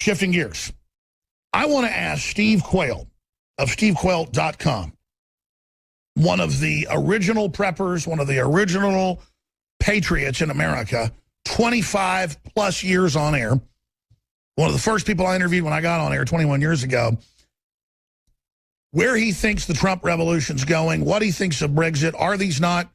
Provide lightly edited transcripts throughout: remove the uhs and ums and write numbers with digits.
shifting gears, I want to ask Steve Quayle of stevequayle.com, one of the original preppers, one of the original patriots in America, 25 plus years on air, one of the first people I interviewed when I got on air 21 years ago, where he thinks the Trump revolution's going, what he thinks of Brexit. Are these not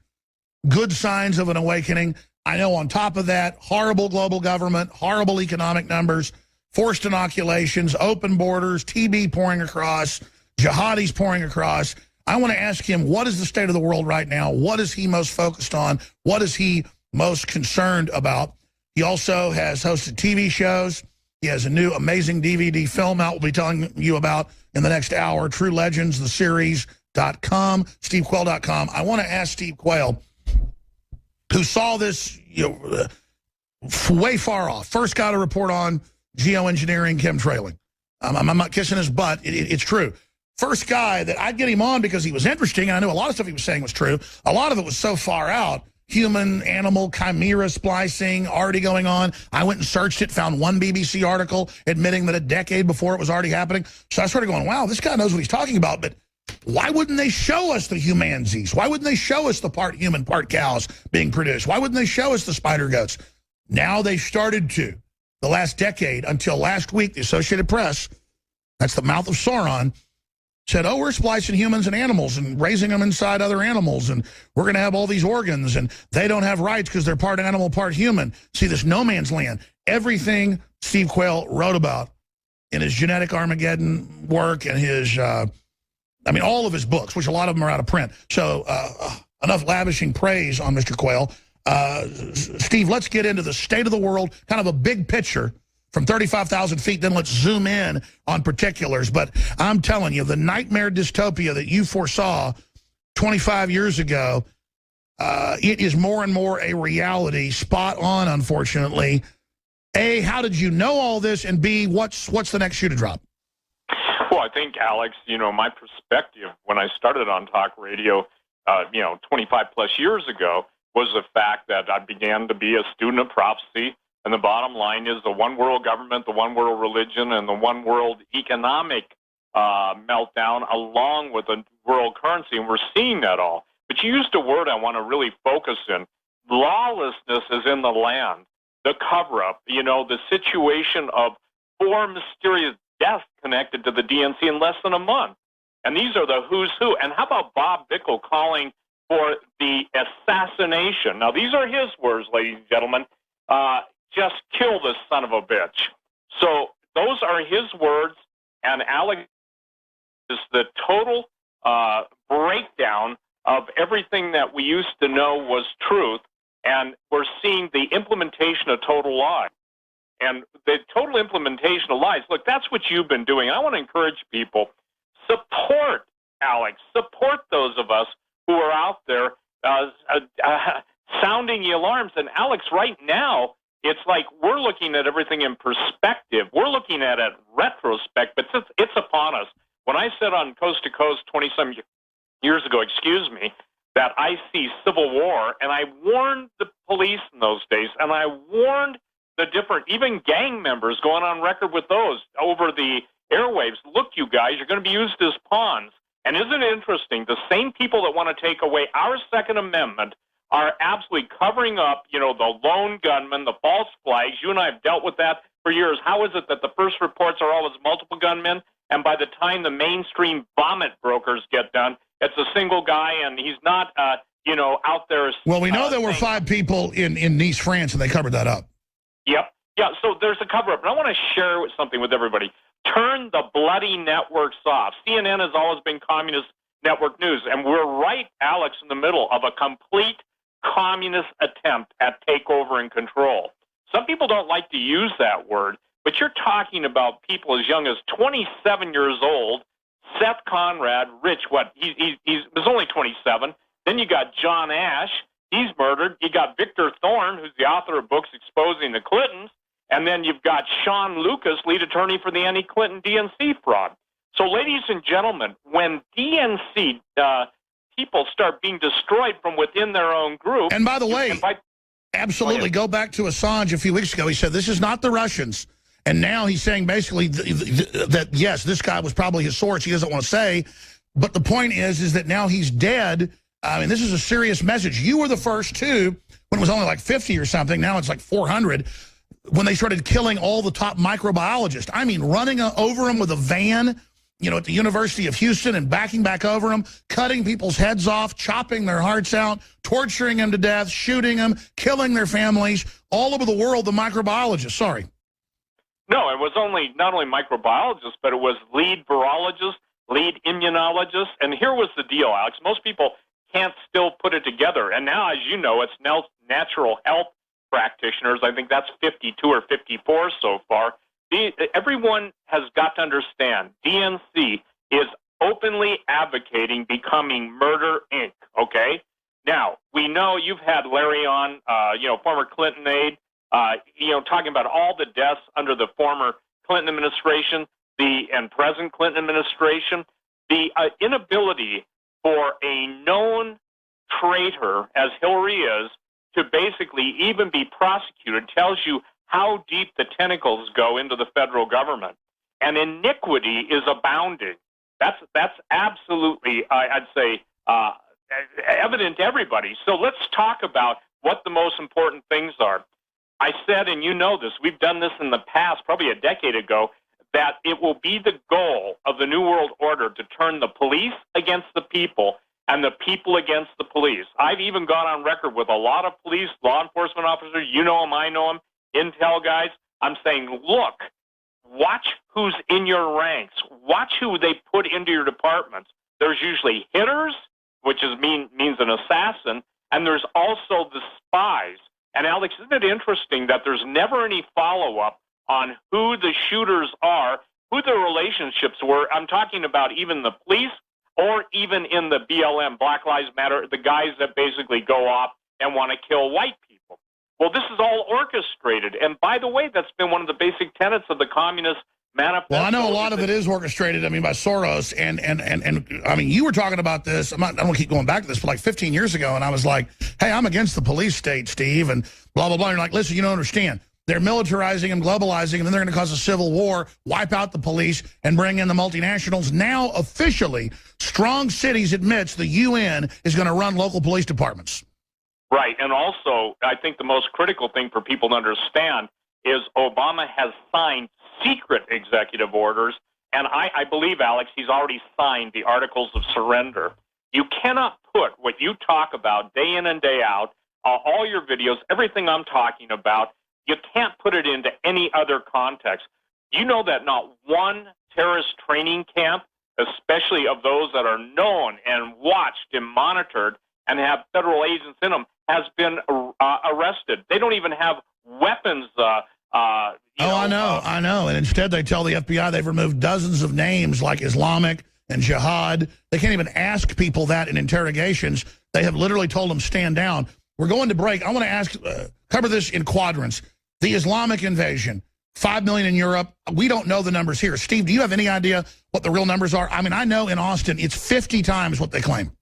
good signs of an awakening? I know on top of that, horrible global government, horrible economic numbers, forced inoculations, open borders, TB pouring across, jihadis pouring across. I want to ask him, what is the state of the world right now? What is he most focused on? What is he most concerned about? He also has hosted TV shows. He has a new amazing DVD film out we'll be telling you about in the next hour, True Legends, the series.com, stevequayle.com. I want to ask Steve Quayle, who saw this way far off, first got a report on geoengineering, chemtrailing. I'm not kissing his butt. It's true. First guy that I'd get him on because he was interesting, and I knew a lot of stuff he was saying was true. A lot of it was so far out. Human, animal, chimera splicing already going on. I went and searched it, found one BBC article admitting that a decade before it was already happening. So I started going, wow, this guy knows what he's talking about, but why wouldn't they show us the humanzees? Why wouldn't they show us the part human, part cows being produced? Why wouldn't they show us the spider goats? Now they've started to. The last decade, until last week, the Associated Press, that's the mouth of Sauron, said, oh, we're splicing humans and animals and raising them inside other animals, and we're going to have all these organs, and they don't have rights because they're part animal, part human. See, this no man's land. Everything Steve Quayle wrote about in his Genetic Armageddon work and his, all of his books, which a lot of them are out of print. So enough lavishing praise on Mr. Quayle. Steve, let's get into the state of the world, kind of a big picture from 35,000 feet, then let's zoom in on particulars. But I'm telling you, the nightmare dystopia that you foresaw 25 years ago, it is more and more a reality, spot on, unfortunately. A, how did you know all this? And B, what's the next shoe to drop? Well, I think, Alex, my perspective when I started on talk radio, 25 plus years ago, was the fact that I began to be a student of prophecy. And the bottom line is the one world government, the one world religion, and the one world economic meltdown along with the world currency. And we're seeing that all. But you used a word I want to really focus in. Lawlessness is in the land. The cover-up, the situation of 4 mysterious deaths connected to the DNC in less than a month. And these are the who's who. And how about Bob Bickel calling for the assassination? Now, these are his words, ladies and gentlemen. Just kill this son of a bitch. So those are his words, and Alex is the total breakdown of everything that we used to know was truth, and we're seeing the implementation of total lies. And the total implementation of lies, look, that's what you've been doing. I want to encourage people, support Alex, support those of us who are out there sounding the alarms. And Alex, right now, it's like we're looking at everything in perspective. We're looking at it retrospect, but it's upon us. When I said on Coast to Coast 20-some years ago, that I see civil war, and I warned the police in those days, and I warned the different, even gang members going on record with those over the airwaves, look, you guys, you're going to be used as pawns. And isn't it interesting, the same people that want to take away our Second Amendment are absolutely covering up, the lone gunman, the false flags. You and I have dealt with that for years. How is it that the first reports are always multiple gunmen, and by the time the mainstream vomit brokers get done, it's a single guy, and he's not, out there. Well, we know there were 5 people in Nice, France, and they covered that up. Yep. Yeah, so there's a cover-up. And I want to share something with everybody. Turn the bloody networks off. CNN has always been communist network news, and we're right, Alex, in the middle of a complete communist attempt at takeover and control. Some people don't like to use that word, but you're talking about people as young as 27 years old. Seth Conrad, he was only 27. Then you got John Ash, he's murdered. You got Victor Thorne, who's the author of books exposing the Clintons. And then you've got Sean Lucas, lead attorney for the anti-Clinton DNC fraud. So, ladies and gentlemen, when DNC people start being destroyed from within their own group... And by the way, absolutely, go back to Assange a few weeks ago. He said, this is not the Russians. And now he's saying basically that, yes, this guy was probably his source. He doesn't want to say. But the point is that now he's dead. I mean, this is a serious message. You were the first to, when it was only like 50 or something. Now it's like 400. When they started killing all the top microbiologists. I mean, running over them with a van, you know, at the University of Houston and backing back over them, cutting people's heads off, chopping their hearts out, torturing them to death, shooting them, killing their families, all over the world, the microbiologists. Sorry. No, it was not only microbiologists, but it was lead virologists, lead immunologists. And here was the deal, Alex. Most people can't still put it together. And now, as you know, it's now natural health practitioners. I think that's 52 or 54 so far. Everyone has got to understand DNC is openly advocating becoming Murder Inc., okay? Now, we know you've had Larry on, former Clinton aide, talking about all the deaths under the former Clinton administration and present Clinton administration. The inability for a known traitor, as Hillary is, to basically even be prosecuted tells you how deep the tentacles go into the federal government. And iniquity is abounding. That's absolutely, I'd say, evident to everybody. So let's talk about what the most important things are. I said, and you know this, we've done this in the past, probably a decade ago, that it will be the goal of the New World Order to turn the police against the people and the people against the police. I've even gone on record with a lot of police, law enforcement officers, you know them, I know them, intel guys. I'm saying, look, watch who's in your ranks. Watch who they put into your departments. There's usually hitters, which means an assassin, and there's also the spies. And Alex, isn't it interesting that there's never any follow-up on who the shooters are, who the relationships were? I'm talking about even the police or even in the BLM, Black Lives Matter, the guys that basically go off and want to kill white people. Well, this is all orchestrated. And by the way, that's been one of the basic tenets of the Communist Manifesto. Well, I know a lot of it is orchestrated, by Soros. And I mean, you were talking about this. I don't want to keep going back to this, but like 15 years ago, and I was like, hey, I'm against the police state, Steve, and blah, blah, blah. And you're like, listen, you don't understand. They're militarizing and globalizing, and then they're going to cause a civil war, wipe out the police, and bring in the multinationals. Now, officially, Strong Cities admits the UN is going to run local police departments. Right, and also, I think the most critical thing for people to understand is Obama has signed secret executive orders, and I believe, Alex, he's already signed the Articles of Surrender. You cannot put what you talk about day in and day out, all your videos, everything I'm talking about, you can't put it into any other context. You know that not one terrorist training camp, especially of those that are known and watched and monitored and have federal agents in them, has been arrested. They don't even have weapons. I know. And instead they tell the FBI they've removed dozens of names like Islamic and Jihad. They can't even ask people that in interrogations. They have literally told them, stand down. We're going to break. I want to ask, cover this in quadrants. The Islamic invasion, 5 million in Europe. We don't know the numbers here. Steve, do you have any idea what the real numbers are? I mean, I know in Austin it's 50 times what they claim.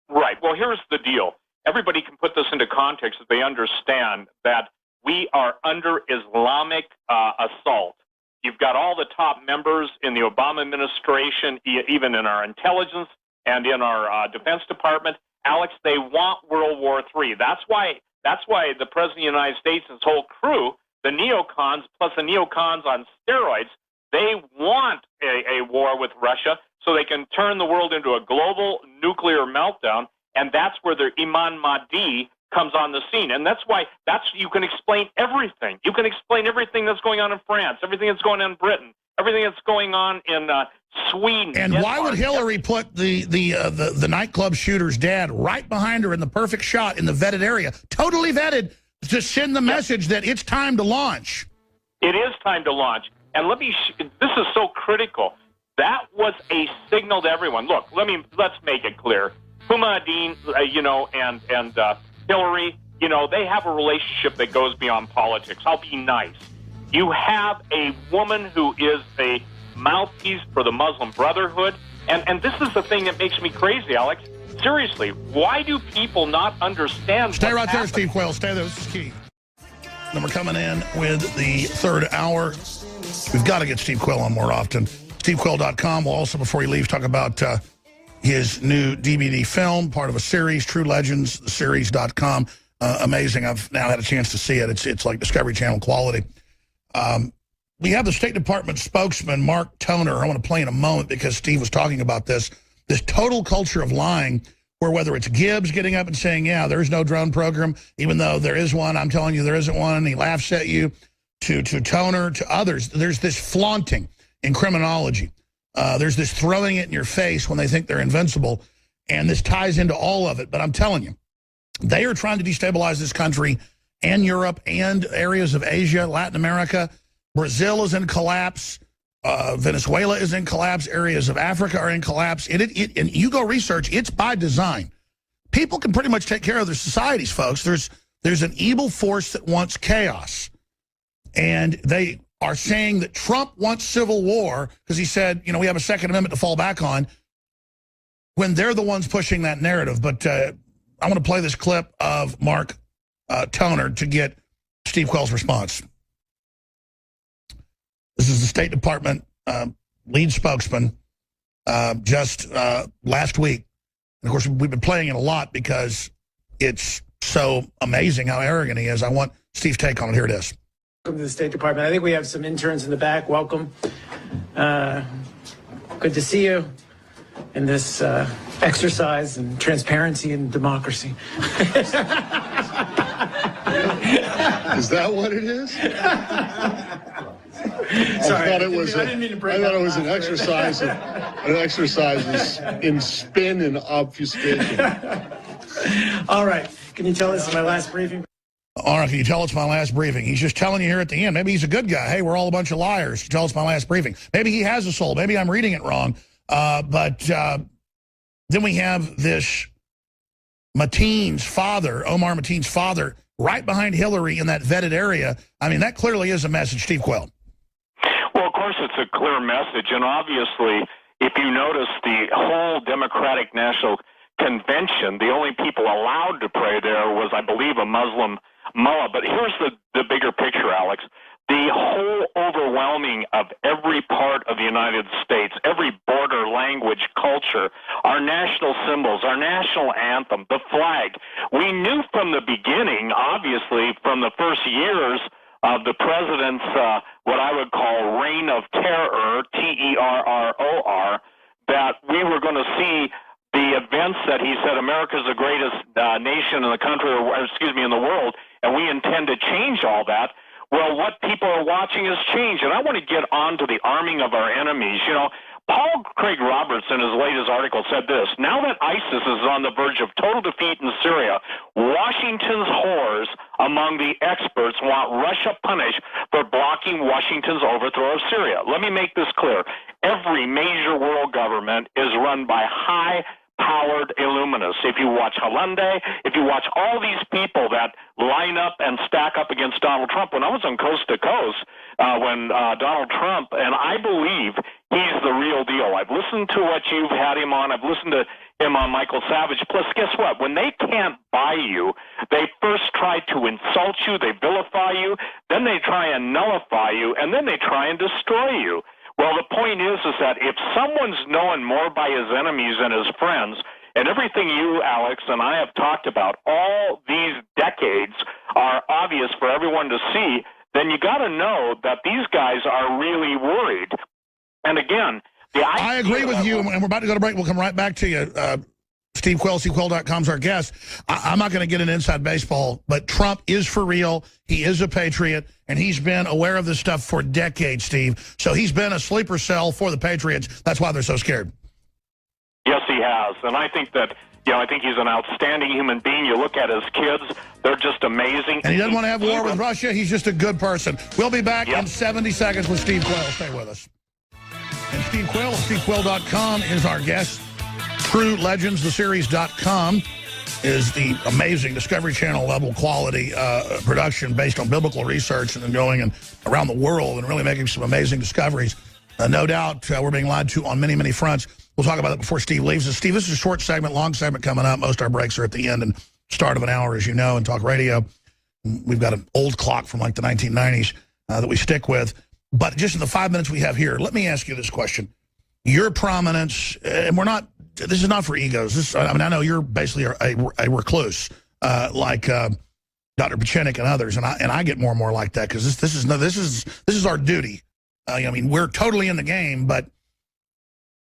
Right. Well, here's the deal. Everybody can put this into context if they understand that we are under Islamic assault. You've got all the top members in the Obama administration, even in our intelligence and in our Defense Department. Alex, they want World War III. That's why the President of the United States and his whole crew, the neocons plus the neocons on steroids, they want a war with Russia so they can turn the world into a global nuclear meltdown, and that's where the Imam Mahdi comes on the scene. And that's why you can explain everything. You can explain everything that's going on in France, everything that's going on in Britain, everything that's going on in Sweden. And Denmark. Why would Hillary put the nightclub shooter's dad right behind her in the perfect shot in the vetted area, totally vetted, to send the message that it's time to launch? It is time to launch. And this is so critical. That was a signal to everyone. Look, let's make it clear. Huma and Hillary, they have a relationship that goes beyond politics. I'll be nice. You have a woman who is a mouthpiece for the Muslim Brotherhood, and this is the thing that makes me crazy, Alex. Seriously, why do people not understand? Stay right there, Steve Quayle. Stay there. This is key. And we're coming in with the third hour. We've got to get Steve Quayle on more often. SteveQuayle.com will also, before he leaves, talk about his new DVD film, part of a series, True Legends, series.com. Amazing. I've now had a chance to see it. It's like Discovery Channel quality. We have the State Department spokesman, Mark Toner. I want to play in a moment because Steve was talking about this total culture of lying where whether it's Gibbs getting up and saying, yeah, there's no drone program, even though there is one, I'm telling you there isn't one, and he laughs at you, to Toner, to others. There's this flaunting in criminology. There's this throwing it in your face when they think they're invincible, and this ties into all of it. But I'm telling you, they are trying to destabilize this country and Europe and areas of Asia, Latin America. Brazil is in collapse. Venezuela is in collapse. Areas of Africa are in collapse. And you go research, it's by design. People can pretty much take care of their societies, folks. There's an evil force that wants chaos. And they are saying that Trump wants civil war because he said, we have a Second Amendment to fall back on, when they're the ones pushing that narrative. But I want to play this clip of Mark Toner to get Steve Quayle's response. This is the State Department lead spokesman just last week. And of course, we've been playing it a lot because it's so amazing how arrogant he is. I want Steve's take on it. Here it is. Welcome to the State Department. I think we have some interns in the back. Welcome. Good to see you in this exercise in transparency and democracy. Is that what it is? Sorry, I thought it was an exercise in spin and obfuscation. All right. Can you tell us my last briefing? All right, can you tell it's my last briefing? He's just telling you here at the end. Maybe he's a good guy. Hey, we're all a bunch of liars. Tell us my last briefing. Maybe he has a soul. Maybe I'm reading it wrong. But then we have this Mateen's father, Omar Mateen's father, right behind Hillary in that vetted area. I mean, that clearly is a message, Steve Quayle. Well, of course, it's a clear message. And obviously, if you notice the whole Democratic National Convention, the only people allowed to pray there was, I believe, a Muslim mullah. But here's the bigger picture, Alex. The whole overwhelming of every part of the United States, every border, language, culture, our national symbols, our national anthem, the flag. We knew from the beginning, obviously, from the first years of the president's, what I would call reign of terror, Terror, that we were going to see the events that he said America's the greatest nation in the country, in the world, and we intend to change all that. Well, what people are watching has changed, and I want to get on to the arming of our enemies. Paul Craig Roberts in his latest article said this: now that ISIS is on the verge of total defeat in Syria, Washington's whores among the experts want Russia punished for blocking Washington's overthrow of Syria. Let me make this clear. Every major world government is run by high-powered illuminists. If you watch Hollande, if you watch all these people that line up and stack up against Donald Trump, when I was on Coast to Coast, when Donald Trump, and I believe he's the real deal. I've listened to what you've had him on. I've listened to him on Michael Savage. Plus, guess what? When they can't buy you, they first try to insult you, they vilify you, then they try and nullify you, and then they try and destroy you. Well, the point is that if someone's known more by his enemies than his friends, and everything you, Alex, and I have talked about all these decades are obvious for everyone to see, then you got to know that these guys are really worried. And again, I agree with you, and we're about to go to break. We'll come right back to you. Steve Quayle, SteveQuayle.com is our guest. I'm not going to get into inside baseball, but Trump is for real. He is a patriot, and he's been aware of this stuff for decades, Steve. So he's been a sleeper cell for the Patriots. That's why they're so scared. Yes, he has. And I think that, I think he's an outstanding human being. You look at his kids, they're just amazing. And he doesn't want to have war with Russia. He's just a good person. We'll be back in 70 seconds with Steve Quayle. Stay with us. And Steve Quayle, SteveQuayle.com is our guest. True Legends, the series.com is the amazing Discovery Channel level quality production based on biblical research and then going around the world and really making some amazing discoveries. No doubt we're being lied to on many, many fronts. We'll talk about that before Steve leaves us. Steve, this is a short segment, long segment coming up. Most of our breaks are at the end and start of an hour, as you know, in talk radio. We've got an old clock from like the 1990s that we stick with. But just in the 5 minutes we have here, let me ask you this question. Your prominence, and this is not for egos. I mean, I know you're basically a recluse, like Dr. Pachinik and others, and I get more and more like that because this is our duty. I mean, we're totally in the game, but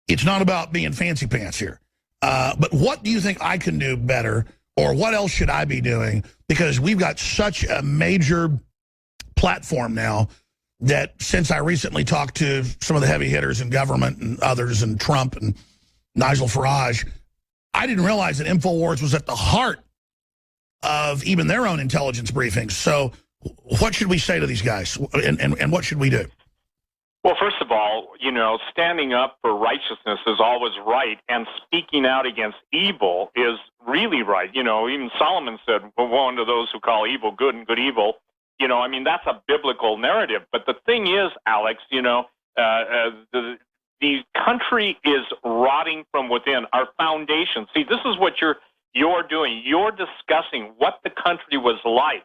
it's not about being fancy pants here. But what do you think I can do better, or what else should I be doing? Because we've got such a major platform now that since I recently talked to some of the heavy hitters in government and others and Trump and Nigel Farage, I didn't realize that InfoWars was at the heart of even their own intelligence briefings. So what should we say to these guys, and what should we do? Well, first of all, standing up for righteousness is always right, and speaking out against evil is really right. Even Solomon said, woe unto those who call evil good and good evil. I mean, that's a biblical narrative. But the thing is, Alex, the country is rotting from within. Our foundation. See, this is what you're doing. You're discussing what the country was like.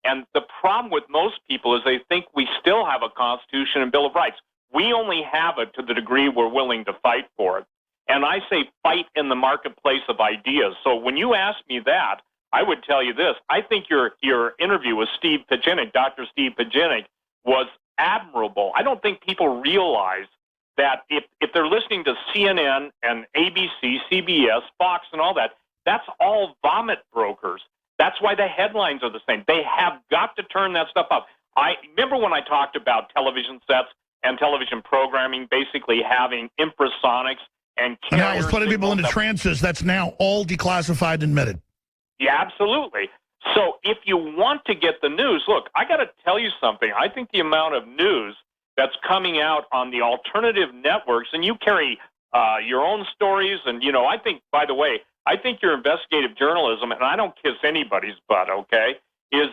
And the problem with most people is they think we still have a Constitution and Bill of Rights. We only have it to the degree we're willing to fight for it. And I say fight in the marketplace of ideas. So when you ask me that, I would tell you this. I think your interview with Steve Pachinik, Dr. Steve Pachinik, was admirable. I don't think people realize that if they're listening to CNN and ABC, CBS, Fox, and all that, that's all vomit brokers. That's why the headlines are the same. They have got to turn that stuff up. I remember when I talked about television sets and television programming basically having infrasonics and I was putting people into trances. That's now all declassified and admitted. Yeah, absolutely. So if you want to get the news, look, I got to tell you something. I think the amount of news that's coming out on the alternative networks, and you carry your own stories, and, I think, by the way, I think your investigative journalism, and I don't kiss anybody's butt, okay, is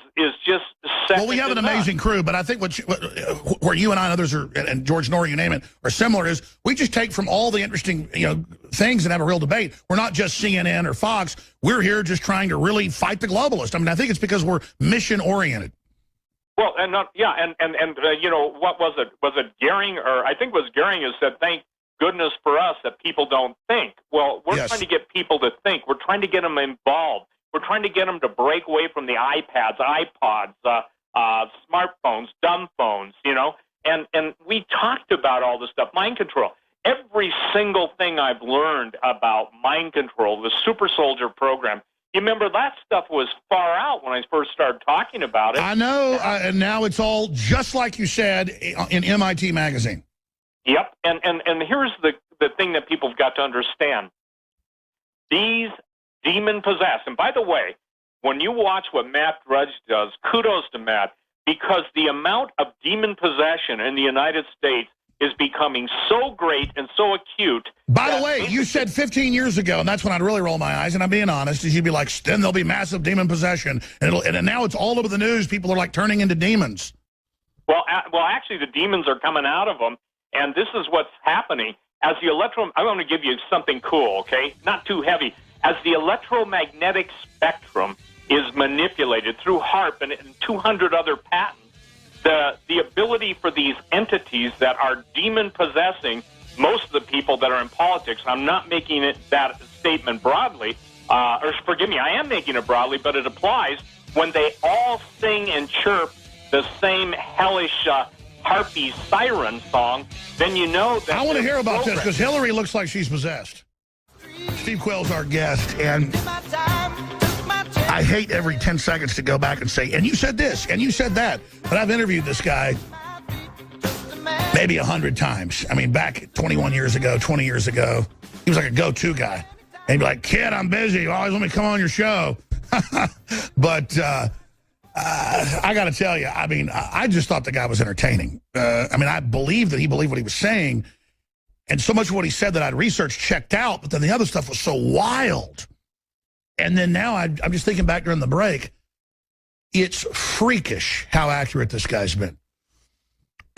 just second. Well, we have an amazing crew, but I think where you and I and others are, and George Norrie, you name it, are similar is we just take from all the interesting things and have a real debate. We're not just CNN or Fox. We're here just trying to really fight the globalists. I mean, I think it's because we're mission oriented. Well, and what was it? Was it Goering, or I think it was Goering who said, "Thank goodness for us that people don't think." Well, we're trying to get people to think. We're trying to get them involved. We're trying to get them to break away from the iPads, iPods, smartphones, dumb phones, And we talked about all this stuff, mind control. Every single thing I've learned about mind control, the super soldier program, you remember that stuff was far out when I first started talking about it. I know, and now it's all just like you said in MIT magazine. Yep, and here's the thing that people have got to understand. These demon-possessed, and by the way, when you watch what Matt Drudge does, kudos to Matt, because the amount of demon possession in the United States is becoming so great and so acute. By the way, you said 15 years ago, and that's when I'd really roll my eyes, and I'm being honest, is you'd be like, then there'll be massive demon possession, and now it's all over the news. People are like turning into demons. Well, actually, the demons are coming out of them, and this is what's happening. I'm going to give you something cool, okay? Not too heavy. As the electromagnetic spectrum is manipulated through HAARP and 200 other patents, the ability for these entities that are demon-possessing most of the people that are in politics, I'm not making that statement broadly, or forgive me, I am making it broadly, but it applies when they all sing and chirp the same hellish harpy siren song, then you know that... I want to hear about this, because Hillary looks like she's possessed. Steve Quayle's our guest, and I hate every 10 seconds to go back and say, and you said this, and you said that. But I've interviewed this guy maybe 100 times. I mean, back 21 years ago, 20 years ago, he was like a go-to guy. And he'd be like, kid, I'm busy. Always let me come on your show. But I got to tell you, I mean, I just thought the guy was entertaining. I mean, I believed that he believed what he was saying. And so much of what he said that I'd researched checked out, but then the other stuff was so wild. And then now I'm just thinking back during the break, it's freakish how accurate this guy's been.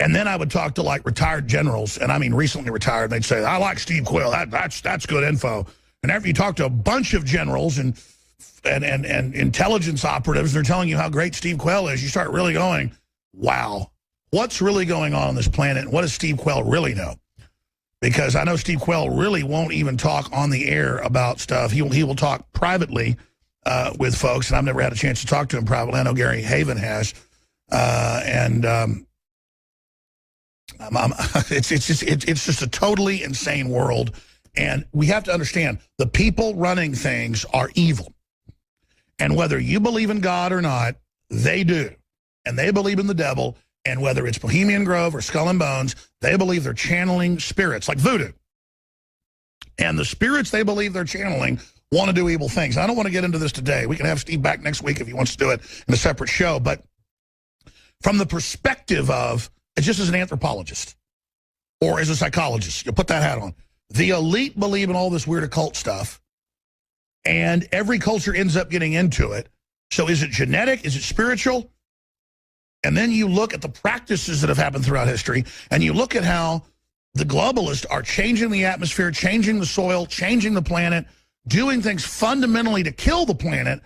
And then I would talk to like retired generals, and I mean recently retired, and they'd say, I like Steve Quayle, that's good info. And after you talk to a bunch of generals and intelligence operatives, they're telling you how great Steve Quayle is, you start really going, wow, what's really going on this planet? What does Steve Quayle really know? Because I know Steve Quayle really won't even talk on the air about stuff. He will talk privately with folks, and I've never had a chance to talk to him privately. I know Gary Haven has. It's just a totally insane world. And we have to understand, the people running things are evil. And whether you believe in God or not, they do. And they believe in the devil. And whether it's Bohemian Grove or Skull and Bones, they believe they're channeling spirits, like voodoo. And the spirits they believe they're channeling want to do evil things. I don't want to get into this today. We can have Steve back next week if he wants to do it in a separate show. But from the perspective of, just as an anthropologist or as a psychologist, you put that hat on. The elite believe in all this weird occult stuff, and every culture ends up getting into it. So is it genetic? Is it spiritual? And then you look at the practices that have happened throughout history, and you look at how the globalists are changing the atmosphere, changing the soil, changing the planet, doing things fundamentally to kill the planet,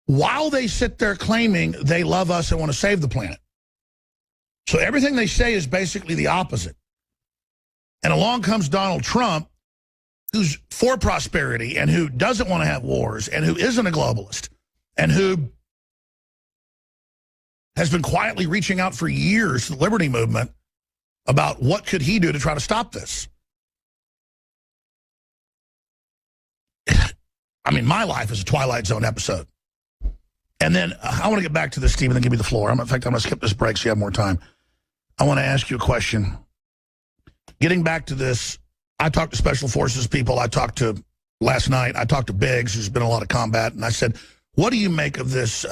while they sit there claiming they love us and want to save the planet. So everything they say is basically the opposite. And along comes Donald Trump, who's for prosperity and who doesn't want to have wars and who isn't a globalist and who has been quietly reaching out for years to the liberty movement about what could he do to try to stop this. I mean, my life is a Twilight Zone episode. And then I want to get back to this, Steve, and then give me the floor. In fact, I'm going to skip this break so you have more time. I want to ask you a question. Getting back to this, I talked to Special Forces people. I talked to, last night, I talked to Biggs, who's been in a lot of combat, and I said, what do you make of this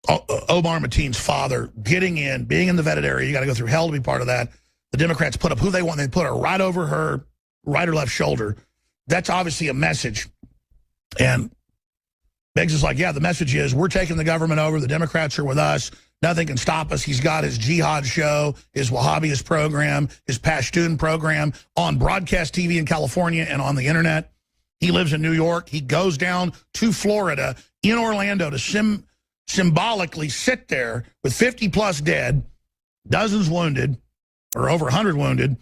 Omar Mateen's father getting in, being in the vetted area? You got to go through hell to be part of that. The Democrats put up who they want. They put her right over her right or left shoulder. That's obviously a message. And Biggs is like, yeah, the message is we're taking the government over. The Democrats are with us. Nothing can stop us. He's got his jihad show, his Wahhabist program, his Pashtun program on broadcast TV in California and on the internet. He lives in New York. He goes down to Florida, in Orlando, to symbolically sit there with 50-plus dead, dozens wounded, or over 100 wounded,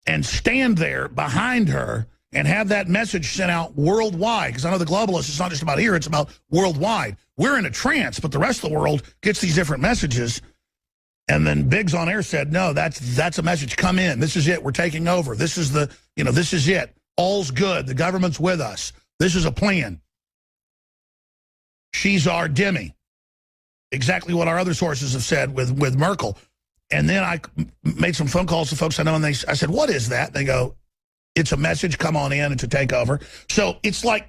and stand there behind her and have that message sent out worldwide. Because I know the globalists, it's not just about here, it's about worldwide. We're in a trance, but the rest of the world gets these different messages. And then Biggs on air said, no, that's a message. Come in. This is it. We're taking over. This is the, this is it. All's good. The government's with us. This is a plan. She's our Demi. Exactly what our other sources have said with Merkel. And then I made some phone calls to folks I know, and I said, what is that? They go, it's a message, come on in, and to take over. So it's like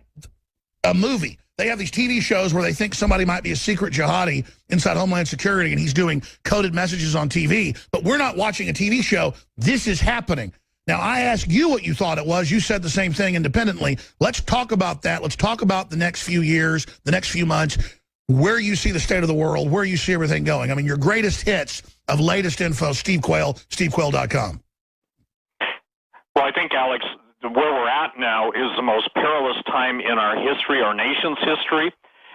a movie. They have these TV shows where they think somebody might be a secret jihadi inside Homeland Security, and he's doing coded messages on TV. But we're not watching a TV show. This is happening. Now, I asked you what you thought it was. You said the same thing independently. Let's talk about that. Let's talk about the next few years, the next few months, where you see the state of the world, where you see everything going. I mean, your greatest hits of latest info, Steve Quayle, stevequayle.com. Well, I think, Alex, where we're at now is the most perilous time in our history, our nation's history.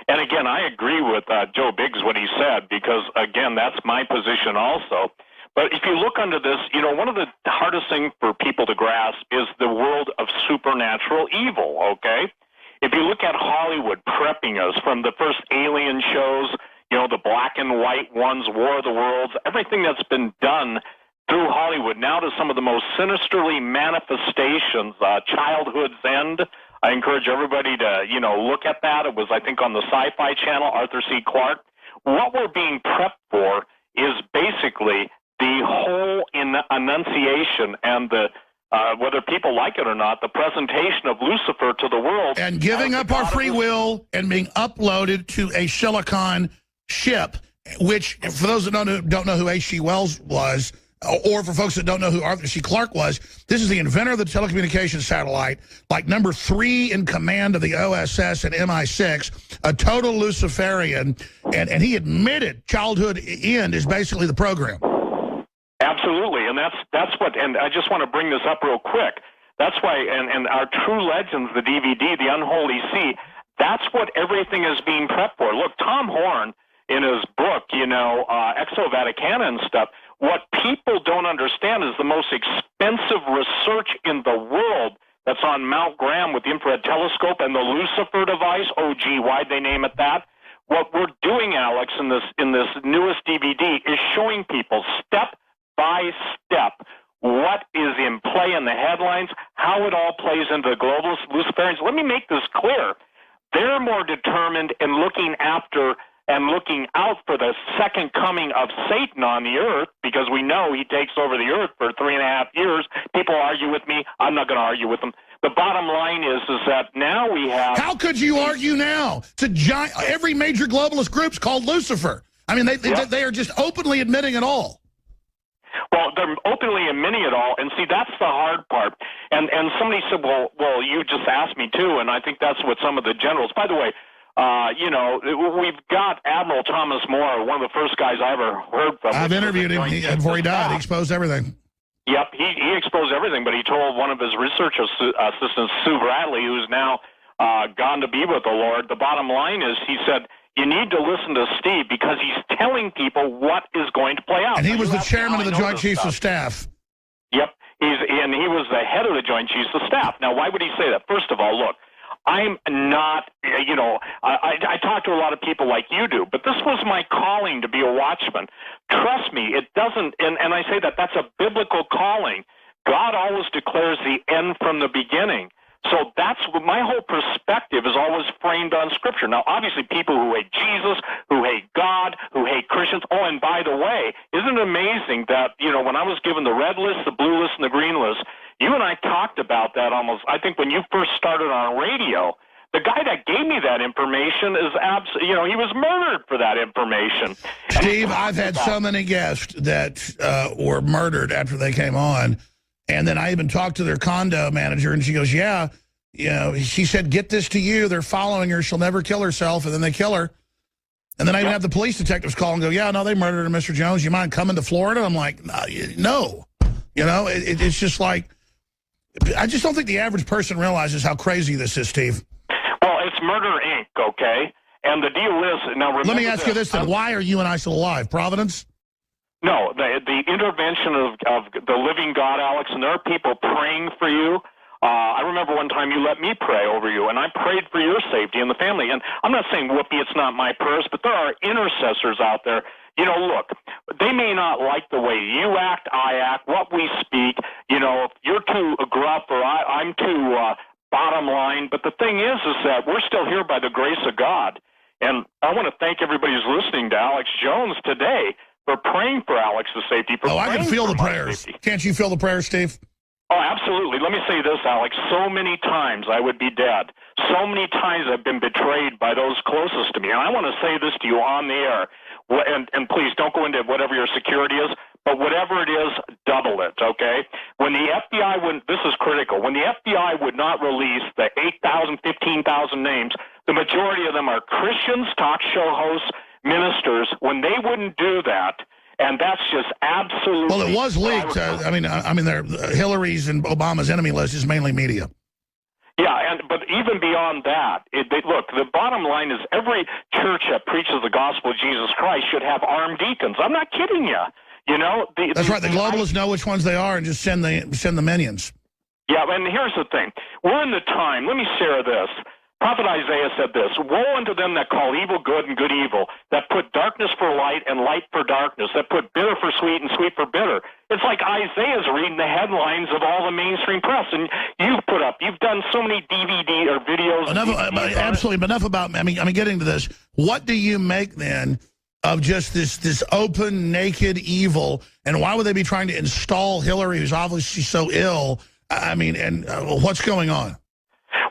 And again, I agree with Joe Biggs, what he said, because, again, that's my position also. But if you look under this, one of the hardest things for people to grasp is the world of supernatural evil, okay? If you look at Hollywood prepping us from the first Alien shows, the black and white ones, War of the Worlds, everything that's been done through Hollywood, now to some of the most sinisterly manifestations, Childhood's End. I encourage everybody to, look at that. It was, I think, on the Sci-Fi Channel, Arthur C. Clarke. What we're being prepped for is basically the whole enunciation and the, whether people like it or not, the presentation of Lucifer to the world. And giving up our free will and being uploaded to a silicon ship, which, for those that don't know who H.G. Wells was, or for folks that don't know who Arthur C. Clarke was, this is the inventor of the telecommunications satellite, like number 3 in command of the OSS and MI6, a total Luciferian, and he admitted Childhood End is basically the program. Absolutely, and that's what, and I just want to bring this up real quick. That's why, and our True Legends, the DVD, The Unholy See, that's what everything is being prepped for. Look, Tom Horn in his book, Exo Vaticana and stuff. What people don't understand is the most expensive research in the world that's on Mount Graham with the infrared telescope and the Lucifer device. Oh, gee, why'd they name it that? What we're doing, Alex, in this newest DVD is showing people step by step what is in play in the headlines, how it all plays into the globalist Luciferians. Let me make this clear. They're more determined in looking after and looking out for the second coming of Satan on the earth, because we know he takes over the earth for 3.5 years. People argue with me. I'm not going to argue with them. The bottom line is that now we have... How could you argue now? It's a giant, every major globalist group's called Lucifer. I mean, they are just openly admitting it all. Well, they're openly admitting it all, and see, that's the hard part. And somebody said, well, you just asked me too, and I think that's what some of the generals... By the way, we've got Admiral Thomas More, one of the first guys I ever heard from. I've interviewed him before he died. He exposed everything. Yep, he exposed everything, but he told one of his research assistants, Sue Bradley, who's now gone to be with the Lord, the bottom line is, he said, you need to listen to Steve because he's telling people what is going to play out. And he was the chairman of the Joint Chiefs of Staff. Yep, and he was the head of the Joint Chiefs of Staff. Now, why would he say that? First of all, look, I'm not, I talk to a lot of people like you do, but this was my calling to be a watchman. Trust me, it doesn't, and I say that's a biblical calling. God always declares the end from the beginning. So that's what my whole perspective is always framed on Scripture. Now, obviously, people who hate Jesus, who hate God, who hate Christians. Oh, and by the way, isn't it amazing that, when I was given the red list, the blue list, and the green list, you and I talked about that almost, I think, when you first started on radio. The guy that gave me that information is he was murdered for that information. Steve, I've had so many guests that were murdered after they came on. And then I even talked to their condo manager, and she goes, yeah, she said, get this to you. They're following her. She'll never kill herself. And then they kill her. And then I even have the police detectives call and go, yeah, no, they murdered her, Mr. Jones. You mind coming to Florida? I'm like, no. It's just like, I just don't think the average person realizes how crazy this is, Steve. Well, it's Murder, Inc., okay? And the deal is, now remember... Let me ask you this, then. Why are you and I still alive? Providence? No, the intervention of the living God, Alex, and there are people praying for you. I remember one time you let me pray over you, and I prayed for your safety and the family. And I'm not saying, whoopee, it's not my prayers, but there are intercessors out there. Look, they may not like the way you act, I act, what we speak. If you're too gruff or I'm too bottom line. But the thing is that we're still here by the grace of God. And I want to thank everybody who's listening to Alex Jones today for praying for Alex's safety. I can feel the prayers. Safety. Can't you feel the prayers, Steve? Oh, absolutely. Let me say this, Alex. So many times I would be dead. So many times I've been betrayed by those closest to me. And I want to say this to you on the air. And please don't go into whatever your security is, but whatever it is, double it, okay? When the FBI this is critical, when the FBI would not release the 8,000, 15,000 names, the majority of them are Christians, talk show hosts, ministers. When they wouldn't do that, and that's just absolutely... Well, it was leaked. Hillary's and Obama's enemy list is mainly media. Yeah, but even beyond that, look, the bottom line is every church that preaches the gospel of Jesus Christ should have armed deacons. I'm not kidding you. That's right. The globalists know which ones they are and just send the minions. Yeah, and here's the thing. We're in the time. Let me share this. Prophet Isaiah said this, woe unto them that call evil good and good evil, that put darkness for light and light for darkness, that put bitter for sweet and sweet for bitter. It's like Isaiah's reading the headlines of all the mainstream press, and you've done so many DVD or videos. Absolutely, but enough about, getting to this. What do you make then of just this open, naked evil, and why would they be trying to install Hillary, who's obviously so ill? What's going on?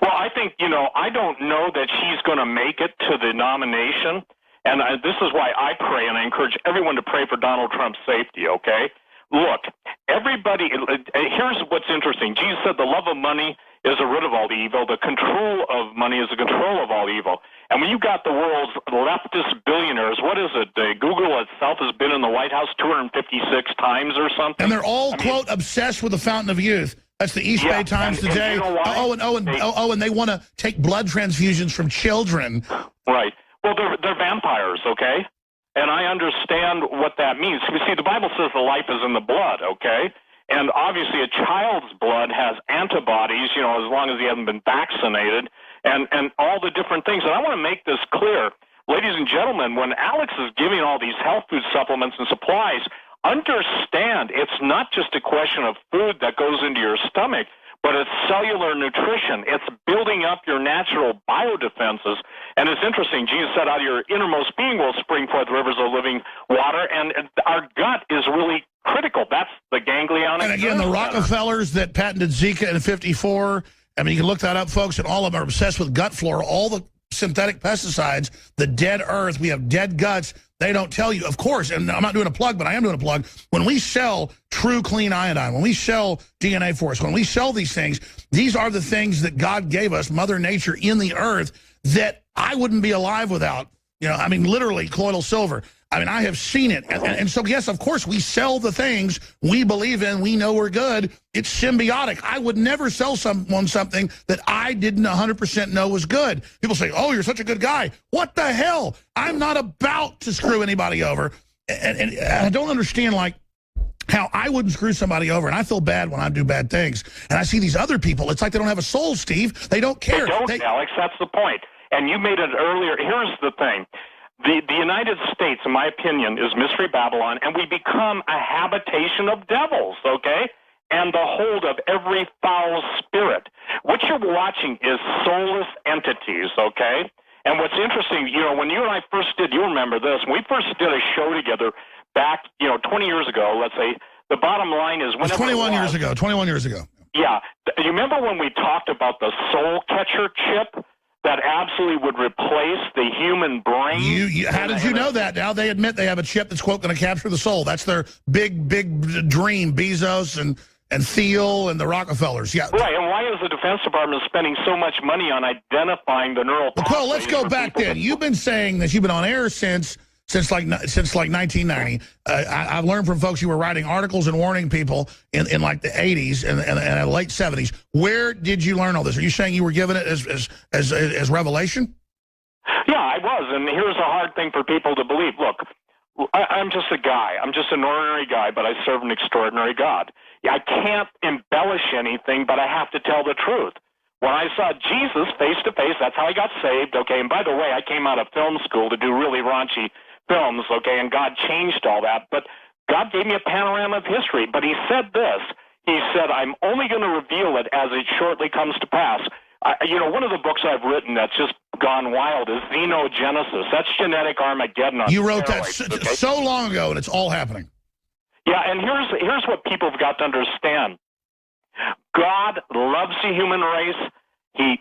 Well, I think, I don't know that she's going to make it to the nomination, and this is why I pray, and I encourage everyone to pray for Donald Trump's safety, okay? Look, everybody, here's what's interesting. Jesus said the love of money is the root of all evil. The control of money is the control of all evil. And when you got the world's leftist billionaires, what is it? Google itself has been in the White House 256 times or something. And they're all, quote, obsessed with the Fountain of Youth. That's the East Bay Times today. And they want to take blood transfusions from children. Right. Well, they're vampires, okay? and I understand what that means. You see, the Bible says the life is in the blood, okay? And obviously a child's blood has antibodies, you know, as long as he hasn't been vaccinated, and all the different things. And I want to make this clear. Ladies and gentlemen, when Alex is giving all these health food supplements and supplies, understand it's not just a question of food that goes into your stomach, but it's cellular nutrition. It's building up your natural biodefenses. And it's interesting, Jesus said, out of your innermost being will spring forth rivers of living water, and our gut is really critical. That's the ganglionic. And again, the Rockefellers that patented Zika in '54, I mean, you can look that up, folks, and all of them are obsessed with gut flora, all the synthetic pesticides, the dead earth, we have dead guts. They don't tell you, of course, and I'm not doing a plug, but I am doing a plug. When we sell true clean iodine, when we sell DNA Force, when we sell these things, these are the things that God gave us, Mother Nature in the earth, that I wouldn't be alive without. You know, I mean, literally, colloidal silver. I mean, I have seen it. And so, yes, of course, we sell the things we believe in. We know we're good. It's symbiotic. I would never sell someone something that I didn't 100% know was good. People say, oh, you're such a good guy. What the hell? I'm not about to screw anybody over. And I don't understand, like, how I wouldn't screw somebody over. And I feel bad when I do bad things. And I see these other people. It's like they don't have a soul, Steve. They don't care. They don't, Alex. That's the point. And you made it earlier. Here's the thing. The United States, in my opinion, is Mystery Babylon, and we become a habitation of devils, okay? And the hold of every foul spirit. What you're watching is soulless entities, okay? And what's interesting, you know, when you and I first did, you remember this, when we first did a show together back, 20 years ago, let's say, the bottom line is... 21 years ago, 21 years ago. Yeah. You remember when we talked about the soul catcher chip? That absolutely would replace the human brain. How did you know that? Now they admit they have a chip that's, quote, going to capture the soul. That's their big dream, Bezos and Thiel and the Rockefellers. Yeah. Right, and why is the Defense Department spending so much money on identifying the neural pathways? Well, let's go back then. You've been saying that you've been on air since like 1990. I've learned from folks you were writing articles and warning people in like the 80s and the late 70s. Where did you learn all this? Are you saying you were given it as revelation? Yeah, I was, and here's a hard thing for people to believe. Look, I'm just a guy. I'm just an ordinary guy, but I serve an extraordinary God. I can't embellish anything, but I have to tell the truth. When I saw Jesus face to face, that's how I got saved, okay? And by the way, I came out of film school to do really raunchy films, okay, and God changed all that. But God gave me a panorama of history. But he said this. He said, I'm only going to reveal it as it shortly comes to pass. One of the books I've written that's just gone wild is Xenogenesis. That's genetic Armageddon. You wrote that so long ago, and it's all happening. Yeah, and here's what people have got to understand. God loves the human race. He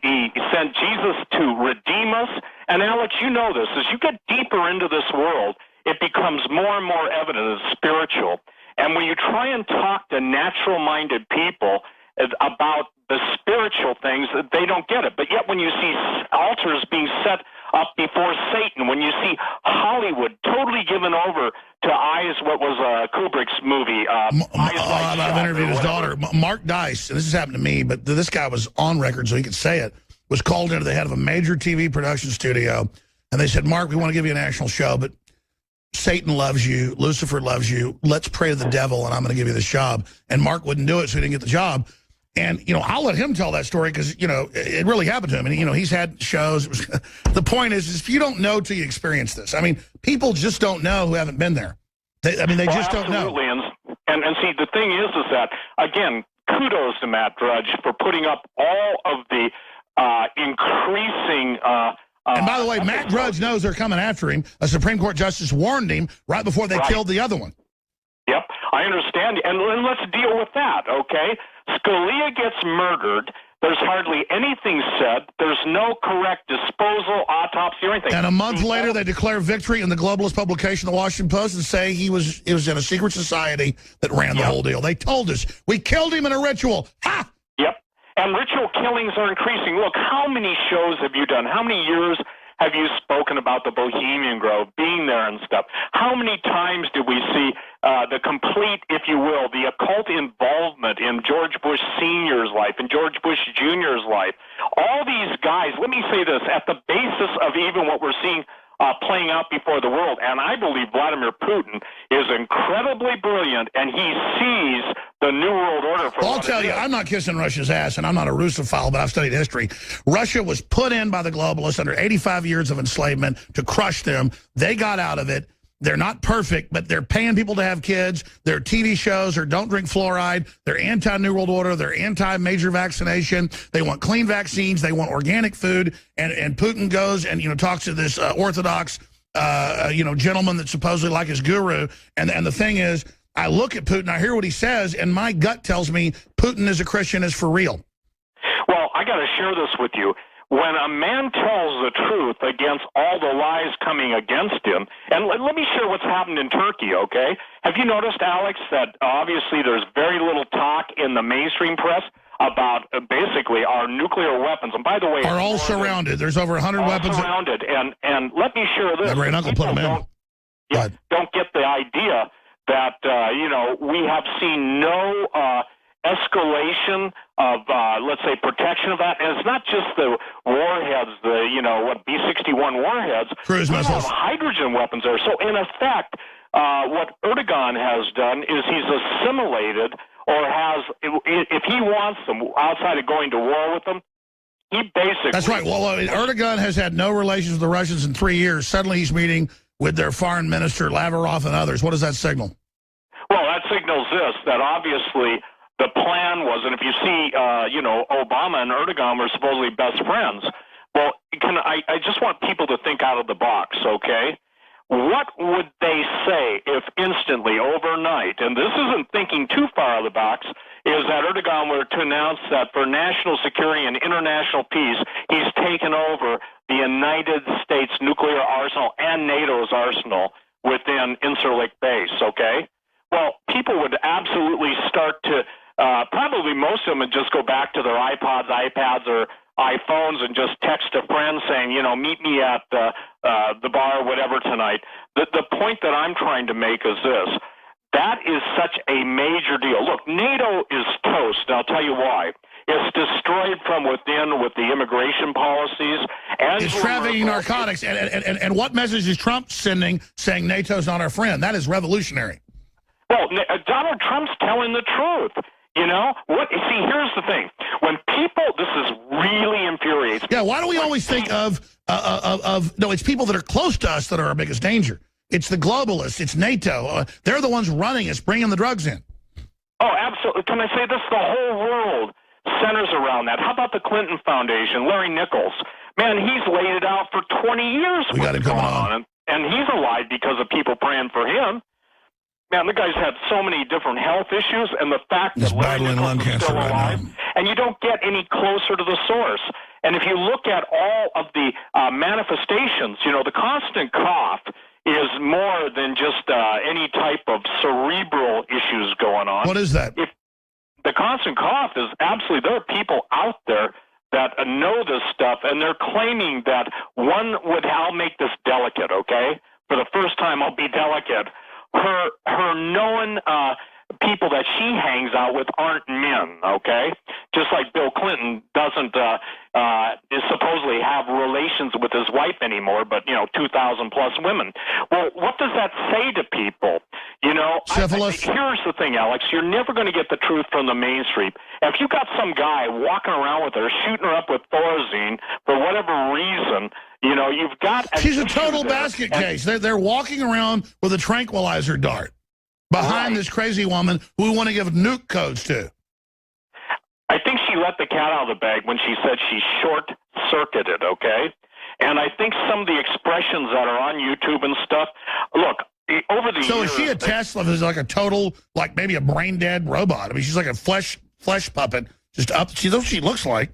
sent Jesus to redeem us. And Alex, you know this. As you get deeper into this world, it becomes more and more evident it's spiritual. And when you try and talk to natural-minded people about the spiritual things, they don't get it. But yet when you see altars being set up before Satan, when you see Hollywood totally given over to what was Kubrick's movie? I've interviewed his daughter, Mark Dice, and this has happened to me, but this guy was on record so he could say it, was called into the head of a major TV production studio, and they said, Mark, we want to give you a national show, but Satan loves you, Lucifer loves you, let's pray to the devil, and I'm going to give you this job. And Mark wouldn't do it, so he didn't get the job. And, I'll let him tell that story because, it really happened to him. And, he's had shows. The point is if you don't know till you experience this. I mean, people just don't know who haven't been there. They just don't know. And see, the thing is that, again, kudos to Matt Drudge for putting up all of the increasing... and by the way, Matt Drudge knows they're coming after him. A Supreme Court justice warned him right before they killed the other one. Yep, I understand. And let's deal with that, okay? Scalia gets murdered. There's hardly anything said. There's no correct disposal, autopsy, or anything. And a month later, they declare victory in the globalist publication, The Washington Post, and say it was in a secret society that ran the whole deal. They told us. We killed him in a ritual. Ha! Yep. And ritual killings are increasing. Look, how many shows have you done? How many years have you spoken about the Bohemian Grove, being there and stuff? How many times did we see the complete, if you will, the occult involvement in George Bush Sr.'s life and George Bush Jr.'s life? All these guys, let me say this, at the basis of even what we're seeing playing out before the world. And I believe Vladimir Putin is incredibly brilliant, and he sees the New World Order for I'll tell you, I'm not kissing Russia's ass, and I'm not a Russophile, but I've studied history. Russia was put in by the globalists under 85 years of enslavement to crush them. They got out of it. They're not perfect, but they're paying people to have kids. Their TV shows are don't drink fluoride. They're anti-New World Order. They're anti-major vaccination. They want clean vaccines. They want organic food. And Putin goes and, talks to this Orthodox, gentleman that's supposedly like his guru. And the thing is, I look at Putin, I hear what he says, and my gut tells me Putin as a Christian is for real. Well, I got to share this with you. When a man tells the truth against all the lies coming against him, and let me share what's happened in Turkey, okay? Have you noticed, Alex, that obviously there's very little talk in the mainstream press about basically our nuclear weapons? And by the way, are all surrounded. There's over 100 weapons. Surrounded. And let me share this. My great uncle put them in. Don't get the idea that, we have seen no escalation of, let's say, protection of that. And it's not just the warheads, B-61 warheads. Cruise missiles. Hydrogen weapons there. So, in effect, what Erdogan has done is he's assimilated or has, if he wants them, outside of going to war with them, he basically... That's right. Well, Erdogan has had no relations with the Russians in 3 years. Suddenly he's meeting with their foreign minister, Lavrov, and others. What does that signal? Well, that signals this, that obviously the plan was, and if you see, Obama and Erdogan were supposedly best friends. Well, I just want people to think out of the box, okay? What would they say if instantly, overnight, and this isn't thinking too far out of the box, is that Erdogan were to announce that for national security and international peace, he's taken over the United States nuclear arsenal and NATO's arsenal within Incirlik base, okay? Well, people would absolutely start to, probably most of them would just go back to their iPods, iPads, or iPhones and just text a friend saying, meet me at the bar or whatever tonight. The point that I'm trying to make is this. That is such a major deal. Look, NATO is toast, and I'll tell you why. It's destroyed from within with the immigration policies. And it's trafficking narcotics. And what message is Trump sending saying NATO's not our friend? That is revolutionary. Well, Donald Trump's telling the truth. See, here's the thing. When people, this is really infuriating. Yeah, why do we always think of no, it's people that are close to us that are our biggest danger. It's the globalists. It's NATO. They're the ones running us, bringing the drugs in. Oh, absolutely. Can I say this? The whole world centers around that. How about the Clinton Foundation, Larry Nichols? Man, he's laid it out for 20 years. We got it coming on. And he's alive because of people praying for him. Man, the guy's had so many different health issues, and the fact that Larry Nichols is still alive, and you don't get any closer to the source. And if you look at all of the manifestations, the constant cough is more than just any type of cerebral issues going on. What is that? The constant cough is absolutely, there are people out there that know this stuff, and they're claiming that I'll make this delicate, okay? For the first time, I'll be delicate. Her known people that she hangs out with aren't men, okay? Just like Bill Clinton doesn't is supposedly have relations with his wife anymore, but 2,000 plus women. Well, what does that say to people? Syphilis. Here's the thing, Alex. You're never going to get the truth from the mainstream. If you got some guy walking around with her, shooting her up with Thorazine for whatever reason, you've got... She's a total basket case. They're walking around with a tranquilizer dart behind this crazy woman who we want to give nuke codes to. I think she let the cat out of the bag when she said she short-circuited, okay? And I think some of the expressions that are on YouTube and stuff, look, over the years... So is she a Tesla? Is like a total, like maybe a brain-dead robot? I mean, she's like a flesh puppet, just up... She looks like...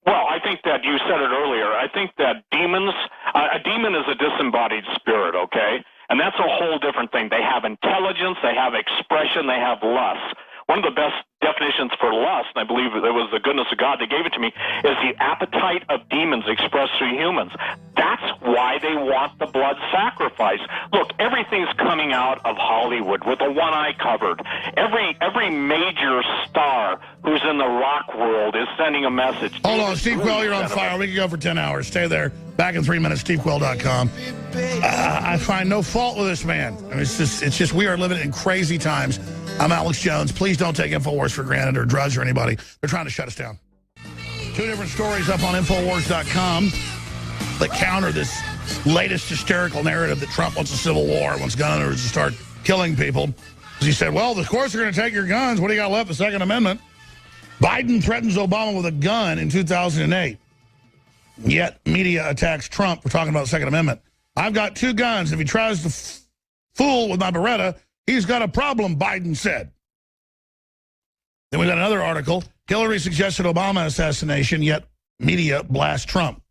Well, I think that you said it earlier. I think that demons, a demon is a disembodied spirit, okay? And that's a whole different thing. They have intelligence, they have expression, they have lust. One of the best definitions for lust, and I believe it was the goodness of God that gave it to me, is the appetite of demons expressed through humans. That's why they want the blood sacrifice. Look, everything's coming out of Hollywood with a one eye covered. Every major star who's in the rock world is sending a message. Hold on, Steve Quayle, you're on fire. We can go for 10 hours. Stay there. Back in 3 minutes, stevequayle.com. I find no fault with this man. I mean, it's just we are living in crazy times. I'm Alex Jones. Please don't take InfoWars for granted or Drudge or anybody. They're trying to shut us down. 2 different stories up on InfoWars.com that counter this latest hysterical narrative that Trump wants a civil war, wants gun owners to start killing people. He said, well, of course they're going to take your guns. What do you got left? The Second Amendment. Biden threatens Obama with a gun in 2008. Yet media attacks Trump for talking about the Second Amendment. I've got 2 guns. If he tries to fool with my Beretta, he's got a problem, Biden said. Then we got another article. Hillary suggested Obama assassination, yet media blast Trump.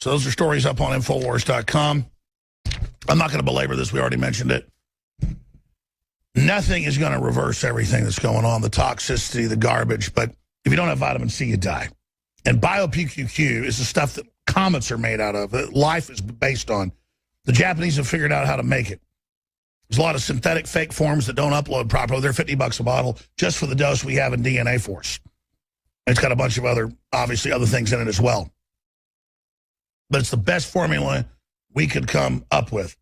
So those are stories up on Infowars.com. I'm not going to belabor this. We already mentioned it. Nothing is going to reverse everything that's going on, the toxicity, the garbage. But if you don't have vitamin C, you die. And bio-PQQ is the stuff that comets are made out of, that life is based on. The Japanese have figured out how to make it. There's a lot of synthetic fake forms that don't upload properly. They're $50 a bottle just for the dose we have in DNA Force. It's got a bunch of other things in it as well. But it's the best formula we could come up with.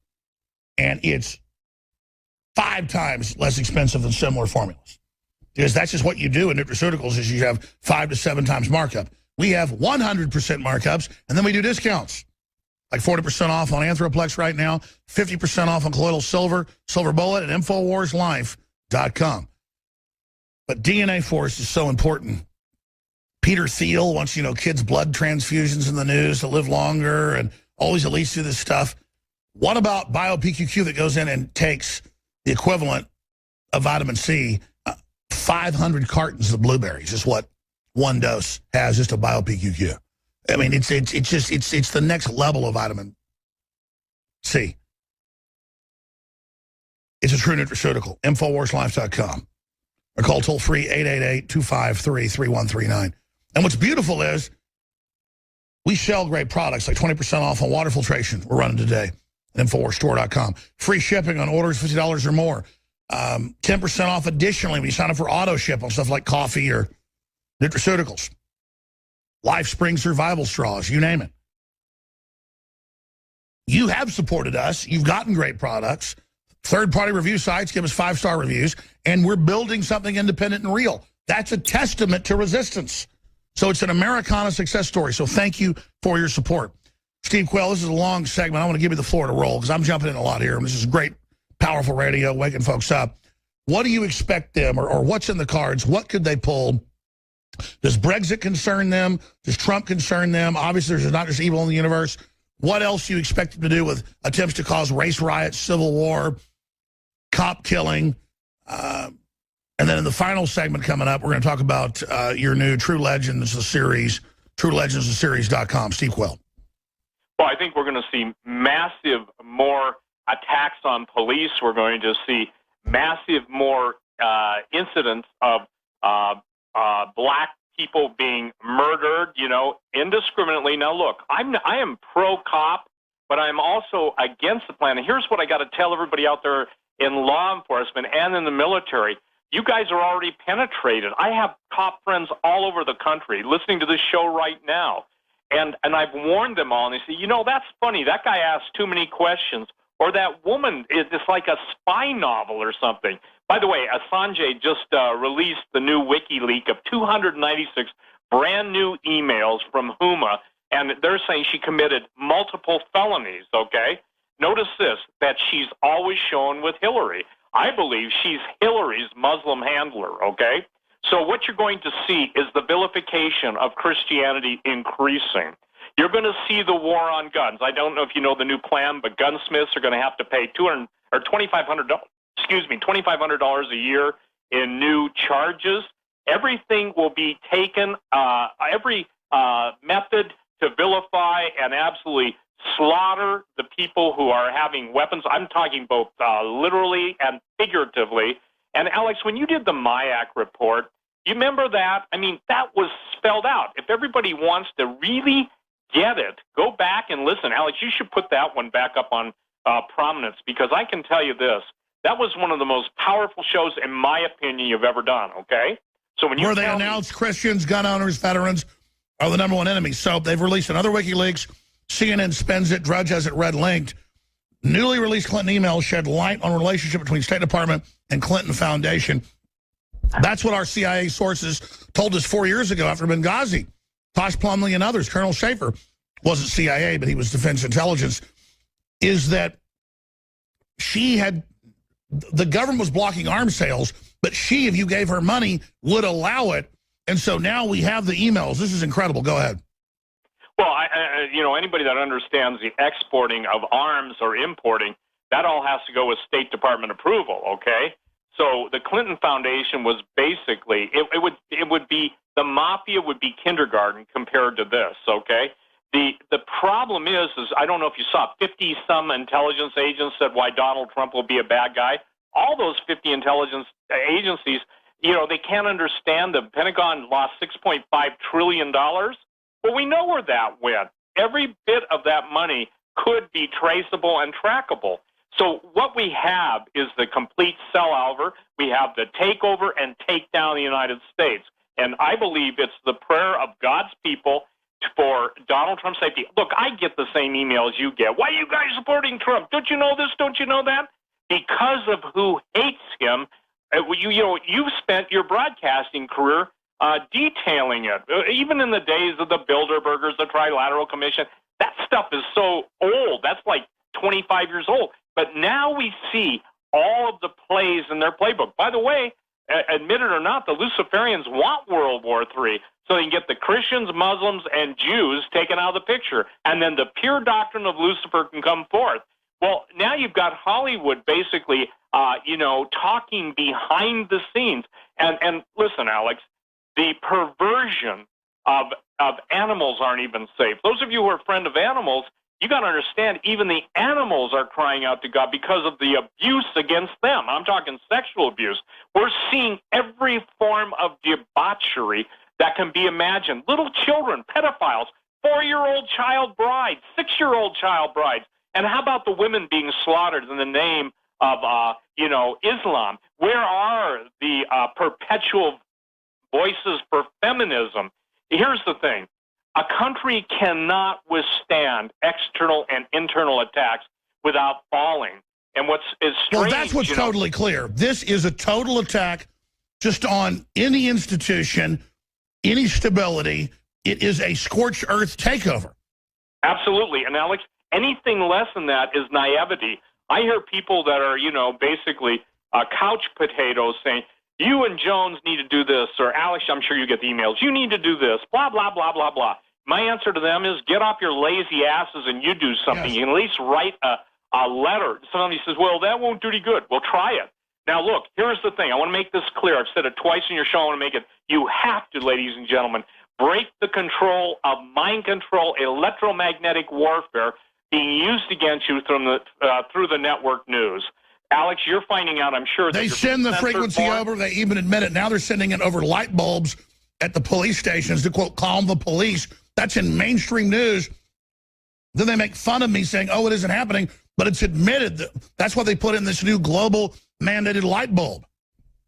And it's 5 times less expensive than similar formulas. Because that's just what you do in nutraceuticals is you have 5 to 7 times markup. We have 100% markups, and then we do discounts. Like 40% off on Anthroplex right now, 50% off on colloidal silver, silver bullet, at InfoWarsLife.com. But DNA Force is so important. Peter Thiel wants, kids' blood transfusions in the news to live longer and always leads to this stuff. What about bio-PQQ that goes in and takes the equivalent of vitamin C, 500 cartons of blueberries is what 1 dose has, just a bio-PQQ. I mean, it's the next level of vitamin C. It's a true nutraceutical. InfoWarsLife.com. Or call toll-free 888-253-3139. And what's beautiful is we sell great products, like 20% off on water filtration we're running today at InfoWarsStore.com. Free shipping on orders $50 or more. 10% off additionally when you sign up for auto ship on stuff like coffee or nutraceuticals. Life Spring Survival Straws, you name it. You have supported us. You've gotten great products. Third-party review sites give us 5-star reviews, and we're building something independent and real. That's a testament to resistance. So it's an Americana success story. So thank you for your support. Steve Quayle, this is a long segment. I want to give you the floor to roll because I'm jumping in a lot here. This is great, powerful radio, waking folks up. What do you expect them, or what's in the cards? What could they pull? Does Brexit concern them? Does Trump concern them? Obviously, there's not just evil in the universe. What else do you expect them to do with attempts to cause race riots, civil war, cop killing? And then in the final segment coming up, we're going to talk about your new True Legends, the series, TrueLegendsTheSeries.com. Steve Quayle. Well, I think we're going to see massive more attacks on police. We're going to see massive more incidents of black people being murdered, indiscriminately. Now, look, I am pro-cop, but I'm also against the plan. And here's what I got to tell everybody out there in law enforcement and in the military. You guys are already penetrated. I have cop friends all over the country listening to this show right now. And I've warned them all, and they say, that's funny. That guy asked too many questions. Or that woman, it's like a spy novel or something. By the way, Assange just released the new WikiLeaks of 296 brand new emails from Huma, and they're saying she committed multiple felonies, okay? Notice this, that she's always shown with Hillary. I believe she's Hillary's Muslim handler, okay? So what you're going to see is the vilification of Christianity increasing. You're going to see the war on guns. I don't know if you know the new plan, but gunsmiths are going to have to pay $2,500 a year in new charges. Everything will be taken, every method to vilify and absolutely slaughter the people who are having weapons. I'm talking both literally and figuratively. And Alex, when you did the MIAC report, you remember that? I mean, that was spelled out. If everybody wants to really get it, go back and listen. Alex, you should put that one back up on prominence, because I can tell you this. That was one of the most powerful shows, in my opinion, you've ever done, okay? So when you where they announced Christians, gun owners, veterans are the #1 enemy. So they've released another WikiLeaks. CNN spends it. Drudge has it red-linked. Newly released Clinton emails shed light on a relationship between State Department and Clinton Foundation. That's what our CIA sources told us 4 years ago after Benghazi. Tosh Plumlee and others, Colonel Schaefer wasn't CIA, but he was Defense Intelligence, is that the government was blocking arms sales, but she, if you gave her money, would allow it. And so now we have the emails. This is incredible. Go ahead. Well, anybody that understands the exporting of arms or importing, that all has to go with State Department approval, okay? So the Clinton Foundation was basically, it would be, the mafia would be kindergarten compared to this, okay? The problem is I don't know if you saw, 50-some intelligence agents said why Donald Trump will be a bad guy. All those 50 intelligence agencies, they can't understand the Pentagon lost $6.5 trillion. Well, we know where that went. Every bit of that money could be traceable and trackable. So what we have is the complete sellover. We have the takeover and take down the United States. And I believe it's the prayer of God's people for Donald Trump's safety. Look, I get the same emails you get. Why are you guys supporting Trump? Don't you know this? Don't you know that? Because of who hates him. You spent your broadcasting career detailing it. Even in the days of the Bilderbergers, the Trilateral Commission, that stuff is so old. That's like 25 years old. But now we see all of the plays in their playbook. By the way, admit it or not, the Luciferians want World War III so they can get the Christians, Muslims, and Jews taken out of the picture. And then the pure doctrine of Lucifer can come forth. Well, now you've got Hollywood basically, talking behind the scenes. And listen, Alex, the perversion of animals aren't even safe. Those of you who are a friend of animals, you got to understand, even the animals are crying out to God because of the abuse against them. I'm talking sexual abuse. We're seeing every form of debauchery that can be imagined. Little children, pedophiles, 4-year-old child brides, 6-year-old child brides. And how about the women being slaughtered in the name of, Islam? Where are the perpetual voices for feminism? Here's the thing. A country cannot withstand external and internal attacks without falling. And what's strange... Well, that's what's totally clear. This is a total attack just on any institution, any stability. It is a scorched earth takeover. Absolutely. And Alex, anything less than that is naivety. I hear people that are, basically couch potatoes saying, you and Jones need to do this, or Alex, I'm sure you get the emails, you need to do this, blah, blah, blah, blah, blah. My answer to them is get off your lazy asses and you do something. Yes. You can at least write a letter. Somebody says, well, that won't do any good. Well, try it. Now, look, here's the thing. I want to make this clear. I've said it twice in your show. I want to make it. You have to, ladies and gentlemen, break the control of mind control, electromagnetic warfare being used against you through the network news. Alex, you're finding out, I'm sure, that they send the frequency over. They even admit it. Now they're sending it over light bulbs at the police stations to, quote, calm the police. That's in mainstream news. Then they make fun of me saying, oh, it isn't happening. But it's admitted that's why they put in this new global mandated light bulb.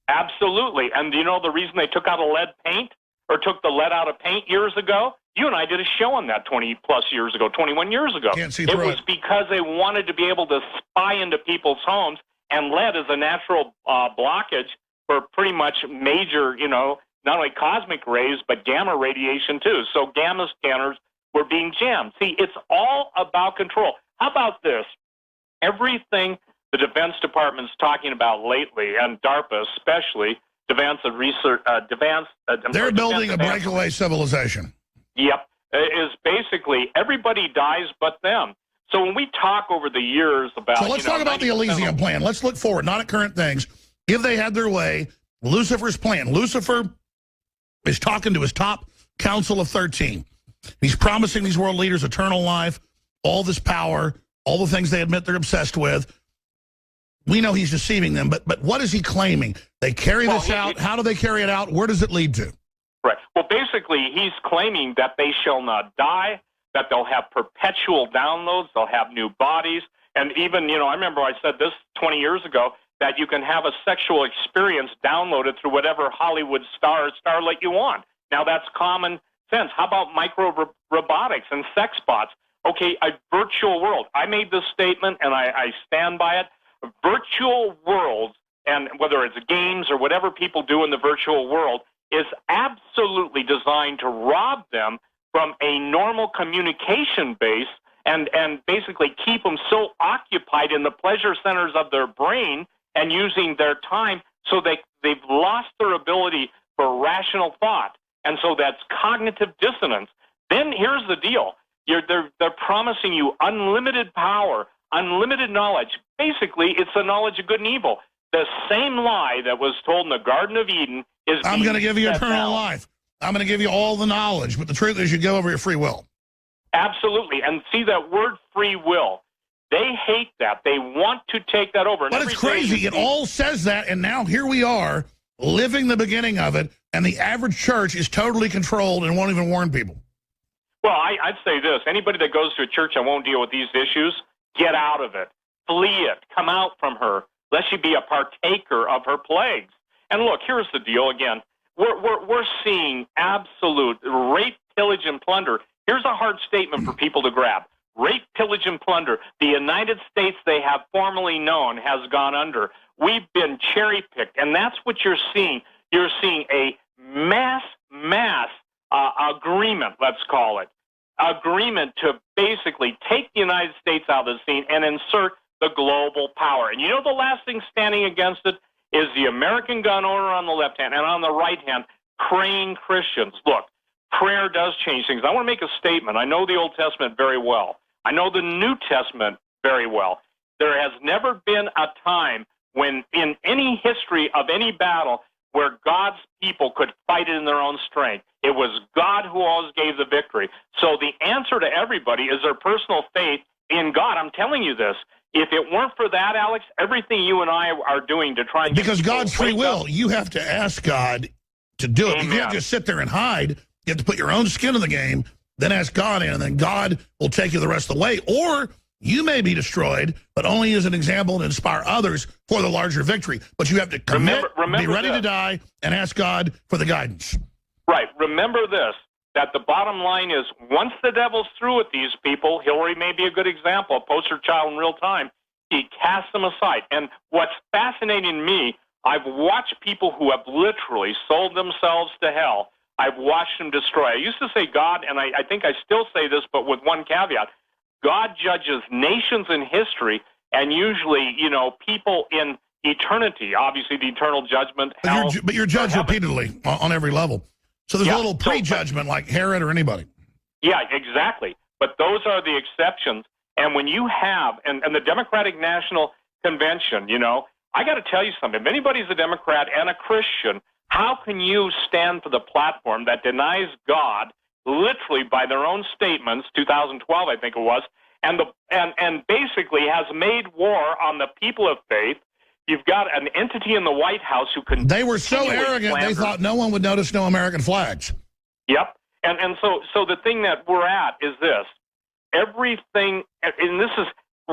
Absolutely. And do you know the reason they took out lead paint or took the lead out of paint years ago? You and I did a show on that 20-plus years ago, 21 years ago. Can't see through it was because they wanted to be able to spy into people's homes, and lead is a natural blockage for pretty much major, not only cosmic rays, but gamma radiation too. So gamma scanners were being jammed. See, it's all about control. How about this? Everything the Defense Department's talking about lately, and DARPA especially, they're building a breakaway civilization. Yep, is basically everybody dies but them. So when we talk over the years about... So let's talk about the Elysium plan. Let's look forward, not at current things. If they had their way, Lucifer's plan. Lucifer is talking to his top council of 13. He's promising these world leaders eternal life, all this power, all the things they admit they're obsessed with. We know he's deceiving them, but what is he claiming? They carry this out. How do they carry it out? Where does it lead to? Right. Well, basically, he's claiming that they shall not die, that they'll have perpetual downloads, they'll have new bodies. And even, I remember I said this 20 years ago, that you can have a sexual experience downloaded through whatever Hollywood star or starlet you want. Now, that's common sense. How about micro-robotics and sex bots? Okay, a virtual world. I made this statement, and I stand by it. Virtual worlds, and whether it's games or whatever people do in the virtual world, is absolutely designed to rob them from a normal communication base and basically keep them so occupied in the pleasure centers of their brain and using their time so they've lost their ability for rational thought. And so that's cognitive dissonance. Then here's the deal. They're promising you unlimited power, unlimited knowledge. Basically, it's the knowledge of good and evil. The same lie that was told in the Garden of Eden is I'm going to give you eternal life. I'm going to give you all the knowledge, but the truth is you go over your free will. Absolutely. And see that word free will. They hate that. They want to take that over. But it's crazy. It all says that, and now here we are living the beginning of it, and the average church is totally controlled and won't even warn people. Well, I'd say this. Anybody that goes to a church and won't deal with these issues, get out of it. Flee it. Come out from her, lest you be a partaker of her plagues. And look, here's the deal again. We're seeing absolute rape, pillage, and plunder. Here's a hard statement for people to grab. Rape, pillage, and plunder. The United States they have formerly known has gone under. We've been cherry-picked, and that's what you're seeing. You're seeing a mass agreement, let's call it, agreement to basically take the United States out of the scene and insert the global power. And you know the last thing standing against it is the American gun owner on the left hand, and on the right hand, praying Christians. Look, prayer does change things. I want to make a statement. I know the Old Testament very well. I know the New Testament very well. There has never been a time when in any history of any battle where God's people could fight it in their own strength. It was God who always gave the victory. So the answer to everybody is their personal faith in God. I'm telling you this. If it weren't for that, Alex, everything you and I are doing to try and because God's free will, you have to ask God to do it. You can't just sit there and hide. You have to put your own skin in the game, then ask God in, and then God will take you the rest of the way. Or you may be destroyed, but only as an example and inspire others for the larger victory. But you have to commit, be ready to die, and ask God for the guidance. Right. Remember this, that the bottom line is once the devil's through with these people, Hillary may be a good example, a poster child in real time, he casts them aside. And what's fascinating to me, I've watched people who have literally sold themselves to hell. I've watched them destroy. I used to say God, and I think I still say this, but with one caveat. God judges nations in history and usually, people in eternity, obviously the eternal judgment. But you're judged repeatedly on every level. So there's a little prejudgment like Herod or anybody. Yeah, exactly. But those are the exceptions. And when you have, and the Democratic National Convention, I got to tell you something. If anybody's a Democrat and a Christian, how can you stand for the platform that denies God literally by their own statements, 2012 I think it was, and basically has made war on the people of faith? You've got an entity in the White House who can. They were so arrogant, they thought no one would notice no American flags. Yep. And so the thing that we're at is this. Everything, and this is,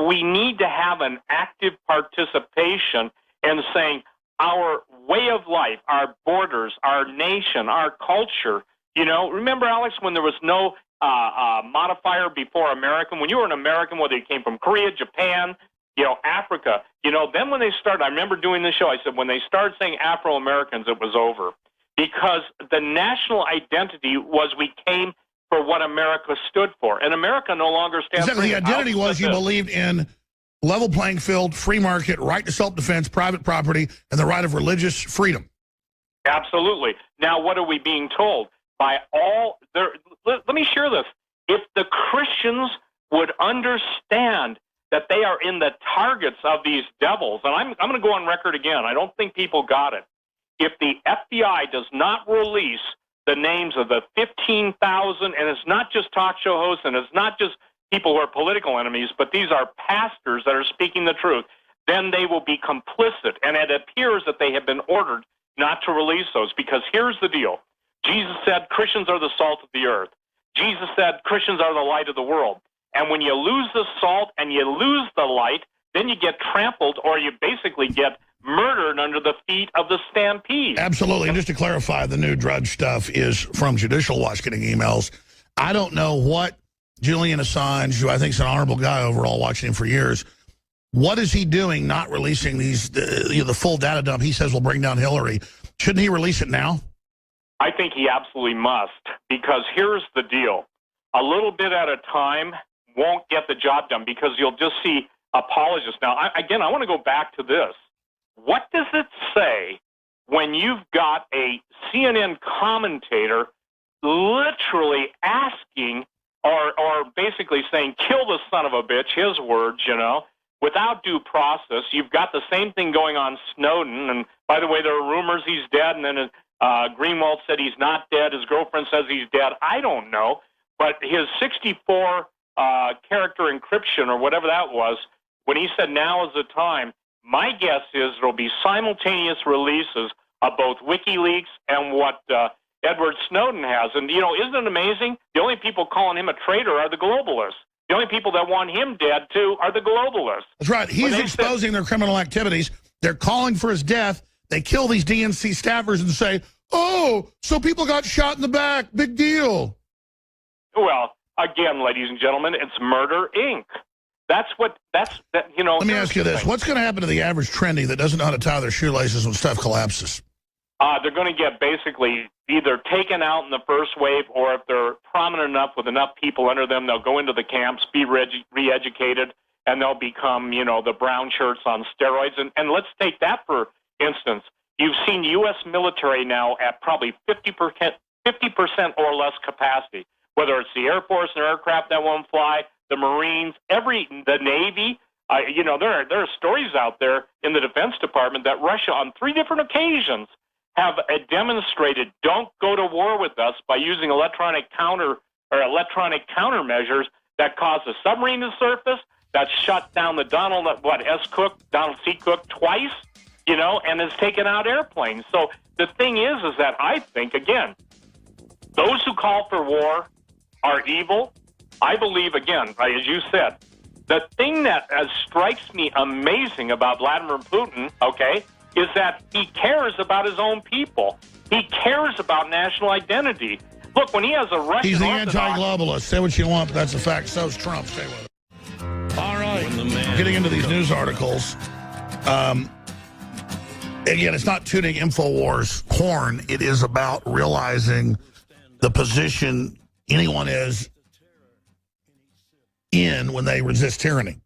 we need to have an active participation in saying our way of life, our borders, our nation, our culture. Remember, Alex, when there was no modifier before American, when you were an American, whether you came from Korea, Japan, Africa, then when they started, I remember doing this show, I said, when they started saying Afro-Americans, it was over. Because the national identity was we came for what America stood for. And America no longer stands for the identity was you believed in level playing field, free market, right to self-defense, private property, and the right of religious freedom. Absolutely. Now, what are we being told? Let me share this. If the Christians would understand that they are in the targets of these devils, and I'm going to go on record again. I don't think people got it. If the FBI does not release the names of the 15,000, and it's not just talk show hosts, and it's not just people who are political enemies, but these are pastors that are speaking the truth, then they will be complicit. And it appears that they have been ordered not to release those, because here's the deal. Jesus said Christians are the salt of the earth. Jesus said Christians are the light of the world. And when you lose the salt and you lose the light, then you get trampled, or you basically get murdered under the feet of the Stampede. Absolutely. And just to clarify, the new Drudge stuff is from Judicial Watch getting emails. I don't know what Julian Assange, who I think is an honorable guy overall, watching him for years, what is he doing not releasing these the full data dump he says will bring down Hillary? Shouldn't he release it now? I think he absolutely must, because here's the deal. A little bit at a time won't get the job done, because you'll just see apologists. Now, I want to go back to this. What does it say when you've got a CNN commentator literally asking or basically saying, kill the son of a bitch, his words, without due process? You've got the same thing going on Snowden. And by the way, there are rumors he's dead, and then Greenwald said he's not dead. His girlfriend says he's dead. I don't know. But his 64 character encryption or whatever that was, when he said now is the time, my guess is there will be simultaneous releases of both WikiLeaks and what Edward Snowden has. And, isn't it amazing? The only people calling him a traitor are the globalists. The only people that want him dead, too, are the globalists. That's right. He's exposing their criminal activities. They're calling for his death. They kill these DNC staffers and say, oh, so people got shot in the back. Big deal. Well, again, ladies and gentlemen, it's Murder, Inc. Let me ask you this. What's going to happen to the average trendy that doesn't know how to tie their shoelaces when stuff collapses? They're going to get basically either taken out in the first wave, or if they're prominent enough with enough people under them, they'll go into the camps, be re-educated, and they'll become, the brown shirts on steroids. And let's take that for instance. You've seen U.S. military now at probably 50% or less capacity, whether it's the Air Force and aircraft that won't fly, the Marines, the Navy. There are stories out there in the Defense Department that Russia, on 3 different occasions, have demonstrated don't go to war with us by using electronic countermeasures that cause a submarine to surface, that shut down the Donald C. Cook twice, and has taken out airplanes. So the thing is that I think, again, those who call for war are evil. I believe, again, as you said, the thing that strikes me amazing about Vladimir Putin, is that he cares about his own people. He cares about national identity. Look, when he has a Russian He's the Orthodox... anti-globalist. Say what you want, but that's a fact. So's Trump. Stay with it. All right. Getting into these news articles. Again, it's not tuning InfoWars horn. It is about realizing the position anyone is in when they resist tyranny.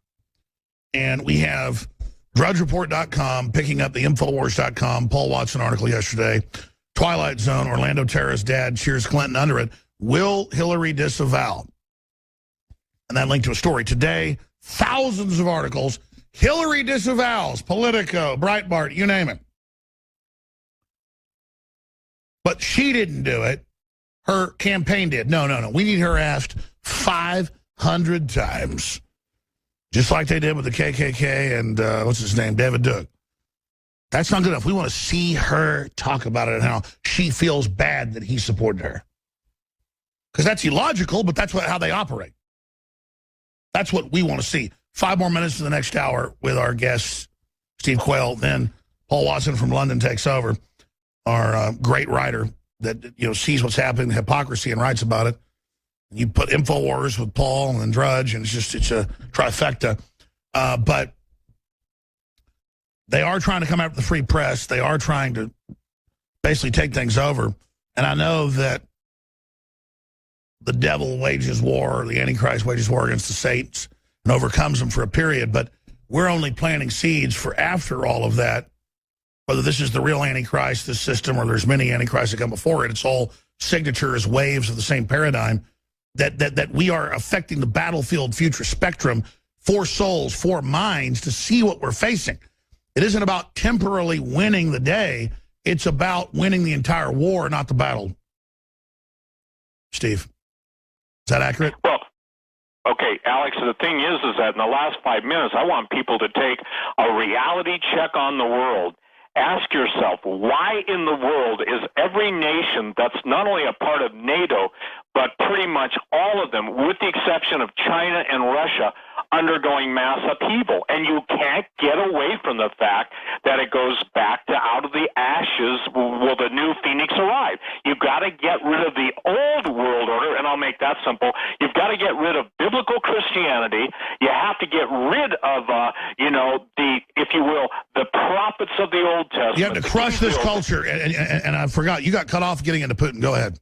And we have DrudgeReport.com picking up the Infowars.com Paul Watson article yesterday. Twilight Zone, Orlando terrorist dad cheers Clinton under it. Will Hillary disavow? And that linked to a story today. Thousands of articles. Hillary disavows. Politico, Breitbart, you name it. But she didn't do it. Her campaign did. No. We need her asked 500 times. Just like they did with the KKK and, what's his name, David Duke. That's not good enough. We want to see her talk about it and how she feels bad that he supported her. Because that's illogical, but that's how they operate. That's what we want to see. 5 more minutes to the next hour with our guest, Steve Quayle. Then Paul Watson from London takes over, our great writer that sees what's happening, the hypocrisy, and writes about it. You put InfoWars with Paul and Drudge, and it's a trifecta. But they are trying to come after the free press. They are trying to basically take things over. And I know that the devil wages war, the Antichrist wages war against the saints and overcomes them for a period. But we're only planting seeds for after all of that, whether this is the real Antichrist, this system, or there's many Antichrists that come before it. It's all signatures, waves of the same paradigm. That we are affecting the battlefield future spectrum for souls, for minds, to see what we're facing. It isn't about temporarily winning the day. It's about winning the entire war, not the battle. Steve, is that accurate? Well, okay, Alex, the thing is that in the last 5 minutes, I want people to take a reality check on the world. Ask yourself, why in the world is every nation that's not only a part of NATO, but pretty much all of them, with the exception of China and Russia, undergoing mass upheaval. And you can't get away from the fact that it goes back to out of the ashes will the new phoenix arrive. You've got to get rid of the old world order, and I'll make that simple. You've got to get rid of biblical Christianity. You have to get rid of, the, if you will, the prophets of the Old Testament. You have to crush this culture. And I forgot, you got cut off getting into Putin. Go ahead.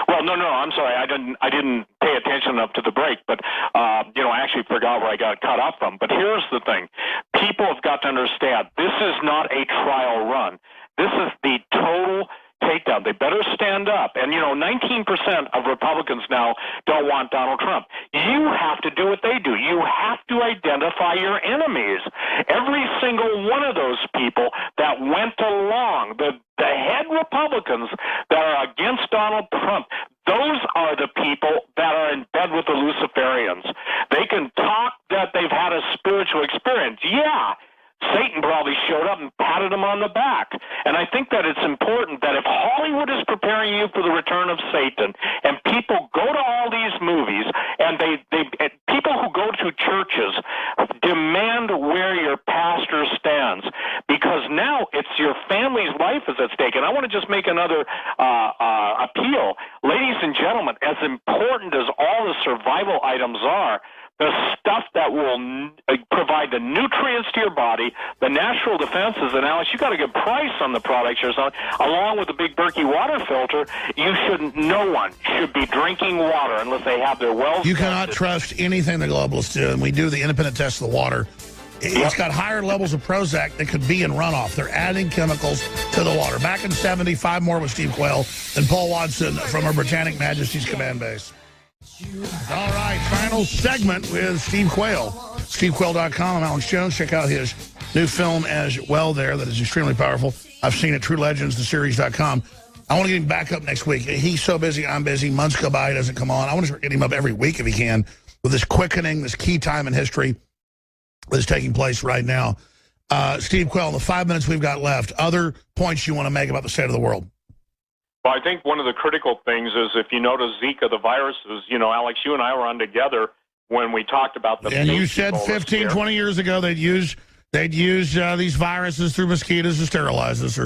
Well, no, I'm sorry. I didn't pay attention enough to the break, but I actually forgot where I got cut off from. But here's the thing: people have got to understand this is not a trial run. This is the total takedown. They better stand up. And 19% of Republicans now don't want Donald Trump. You have to do what they do. You have to identify your enemies. Every single one of those people that went along, the head Republicans that are against Donald Trump, those are the people that are in bed with the Luciferians. They can talk that they've had a spiritual experience. Yeah, Satan probably showed up and patted him on the back. And I think that it's important that if Hollywood is preparing you for the return of Satan, and people go to all these movies, and people who go to churches demand where your pastor stands, because now it's your family's life is at stake. And I want to just make another appeal. Ladies and gentlemen, as important as all the survival items are, the stuff that will provide the nutrients to your body, the natural defenses, and Alex, you got a good price on the products you're selling, along with the big Berkey water filter. No one should be drinking water unless they have their wells. You cannot trust anything the globalists do, and we do the independent test of the water. It's got higher levels of Prozac that could be in runoff. They're adding chemicals to the water. Back in 75 more with Steve Quayle and Paul Watson from Her Britannic Majesty's Command Base. All right, final segment with Steve Quayle. SteveQuayle.com. I'm Alex Jones. Check out his new film as well there that is extremely powerful. I've seen it, True Legends, theseries.com. I want to get him back up next week. He's so busy, I'm busy. Months go by, he doesn't come on. I want to get him up every week if he can with this quickening, this key time in history that is taking place right now. Steve Quayle, in the 5 minutes we've got left, other points you want to make about the state of the world? Well, I think one of the critical things is if you notice Zika, the viruses, Alex, you and I were on together when we talked about the... And you said 15, 20 years ago they'd use these viruses through mosquitoes to sterilize us.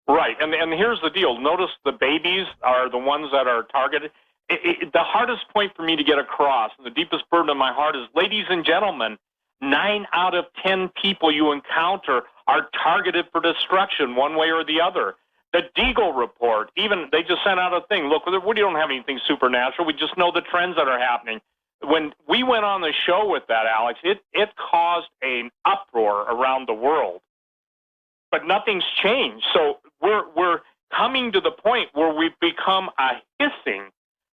Right, and here's the deal. Notice the babies are the ones that are targeted. The hardest point for me to get across, and the deepest burden of my heart is, ladies and gentlemen, 9 out of 10 people you encounter are targeted for destruction one way or the other. The Deagle report, even they just sent out a thing. Look, we don't have anything supernatural. We just know the trends that are happening. When we went on the show with that, Alex, it caused an uproar around the world. But nothing's changed. So we're coming to the point where we've become a hissing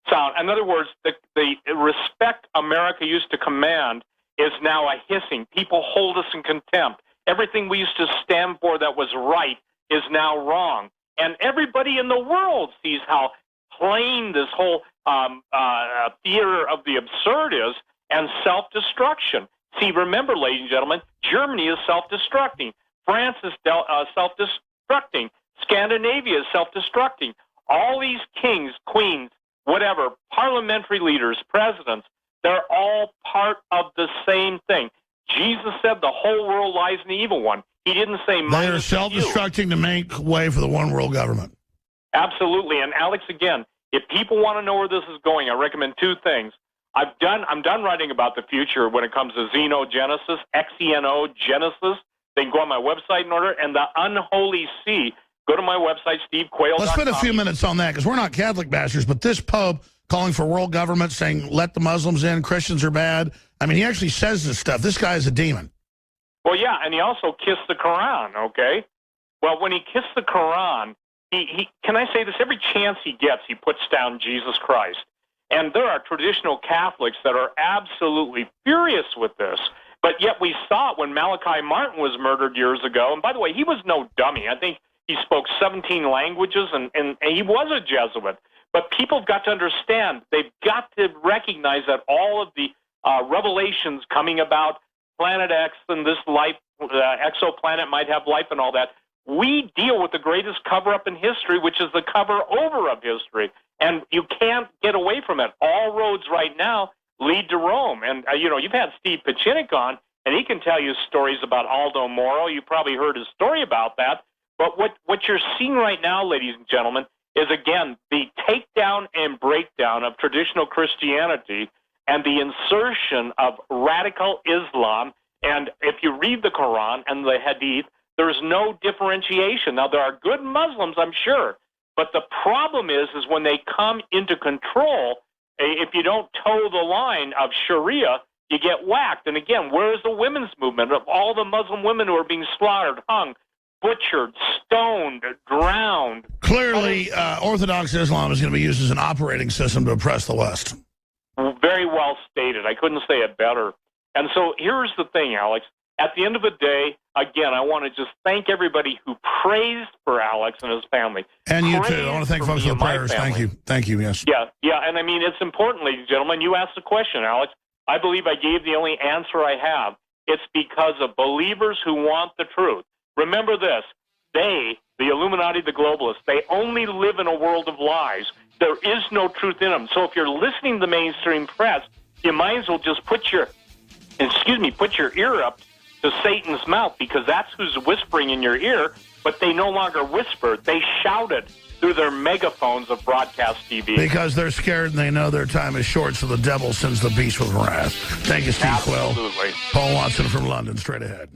sound. In other words, the respect America used to command is now a hissing. People hold us in contempt. Everything we used to stand for that was right is now wrong. And everybody in the world sees how plain this whole theater of the absurd is, and self-destruction. See, remember, ladies and gentlemen, Germany is self-destructing. France is self-destructing. Scandinavia is self-destructing. All these kings, queens, whatever, parliamentary leaders, presidents, they're all part of the same thing. Jesus said the whole world lies in the evil one. He didn't say they are self-destructing to make way for the one world government. Absolutely. And Alex, again, if people want to know where this is going, I recommend 2 things. I'm done writing about the future when it comes to xenogenesis, Xeno Genesis. They can go on my website in order. And the unholy see, go to my website, SteveQuayle.com. Let's spend a few minutes on that, because we're not Catholic bashers, but this Pope calling for world government, saying let the Muslims in, Christians are bad. I mean, he actually says this stuff. This guy is a demon. Well, yeah, and he also kissed the Quran, okay? Well, when he kissed the Quran, he can I say this? Every chance he gets, he puts down Jesus Christ. And there are traditional Catholics that are absolutely furious with this. But yet we saw it when Malachi Martin was murdered years ago. And by the way, he was no dummy. I think he spoke 17 languages, and he was a Jesuit. But people have got to understand, they've got to recognize that all of the revelations coming about Planet X and this life, exoplanet might have life and all that. We deal with the greatest cover-up in history, which is the cover-over of history. And you can't get away from it. All roads right now lead to Rome. And, you've had Steve Pachinik on, and he can tell you stories about Aldo Moro. You probably heard his story about that. But what you're seeing right now, ladies and gentlemen, is, again, the takedown and breakdown of traditional Christianity and the insertion of radical Islam. And if you read the Quran and the Hadith, there's no differentiation. Now, there are good Muslims, I'm sure, but the problem is when they come into control, if you don't toe the line of Sharia, you get whacked. And again, where is the women's movement of all the Muslim women who are being slaughtered, hung, butchered, stoned, drowned? Clearly, Orthodox Islam is going to be used as an operating system to oppress the West. Very well stated. I couldn't say it better. And so here's the thing, Alex. At the end of the day, again, I want to just thank everybody who prays for Alex and his family. And you too. I want to thank folks for the prayers. Thank you. Thank you, yes. Yeah. And I mean, it's important, ladies and gentlemen. You asked the question, Alex. I believe I gave the only answer I have. It's because of believers who want the truth. Remember this. They, the Illuminati, the globalists, they only live in a world of lies. There is no truth in them. So if you're listening to the mainstream press, you might as well just put your ear up to Satan's mouth, because that's who's whispering in your ear, but they no longer whisper. They shout it through their megaphones of broadcast TV. Because they're scared and they know their time is short, so the devil sends the beast with wrath. Thank you, Steve Quayle. Absolutely. Paul Watson from London, straight ahead.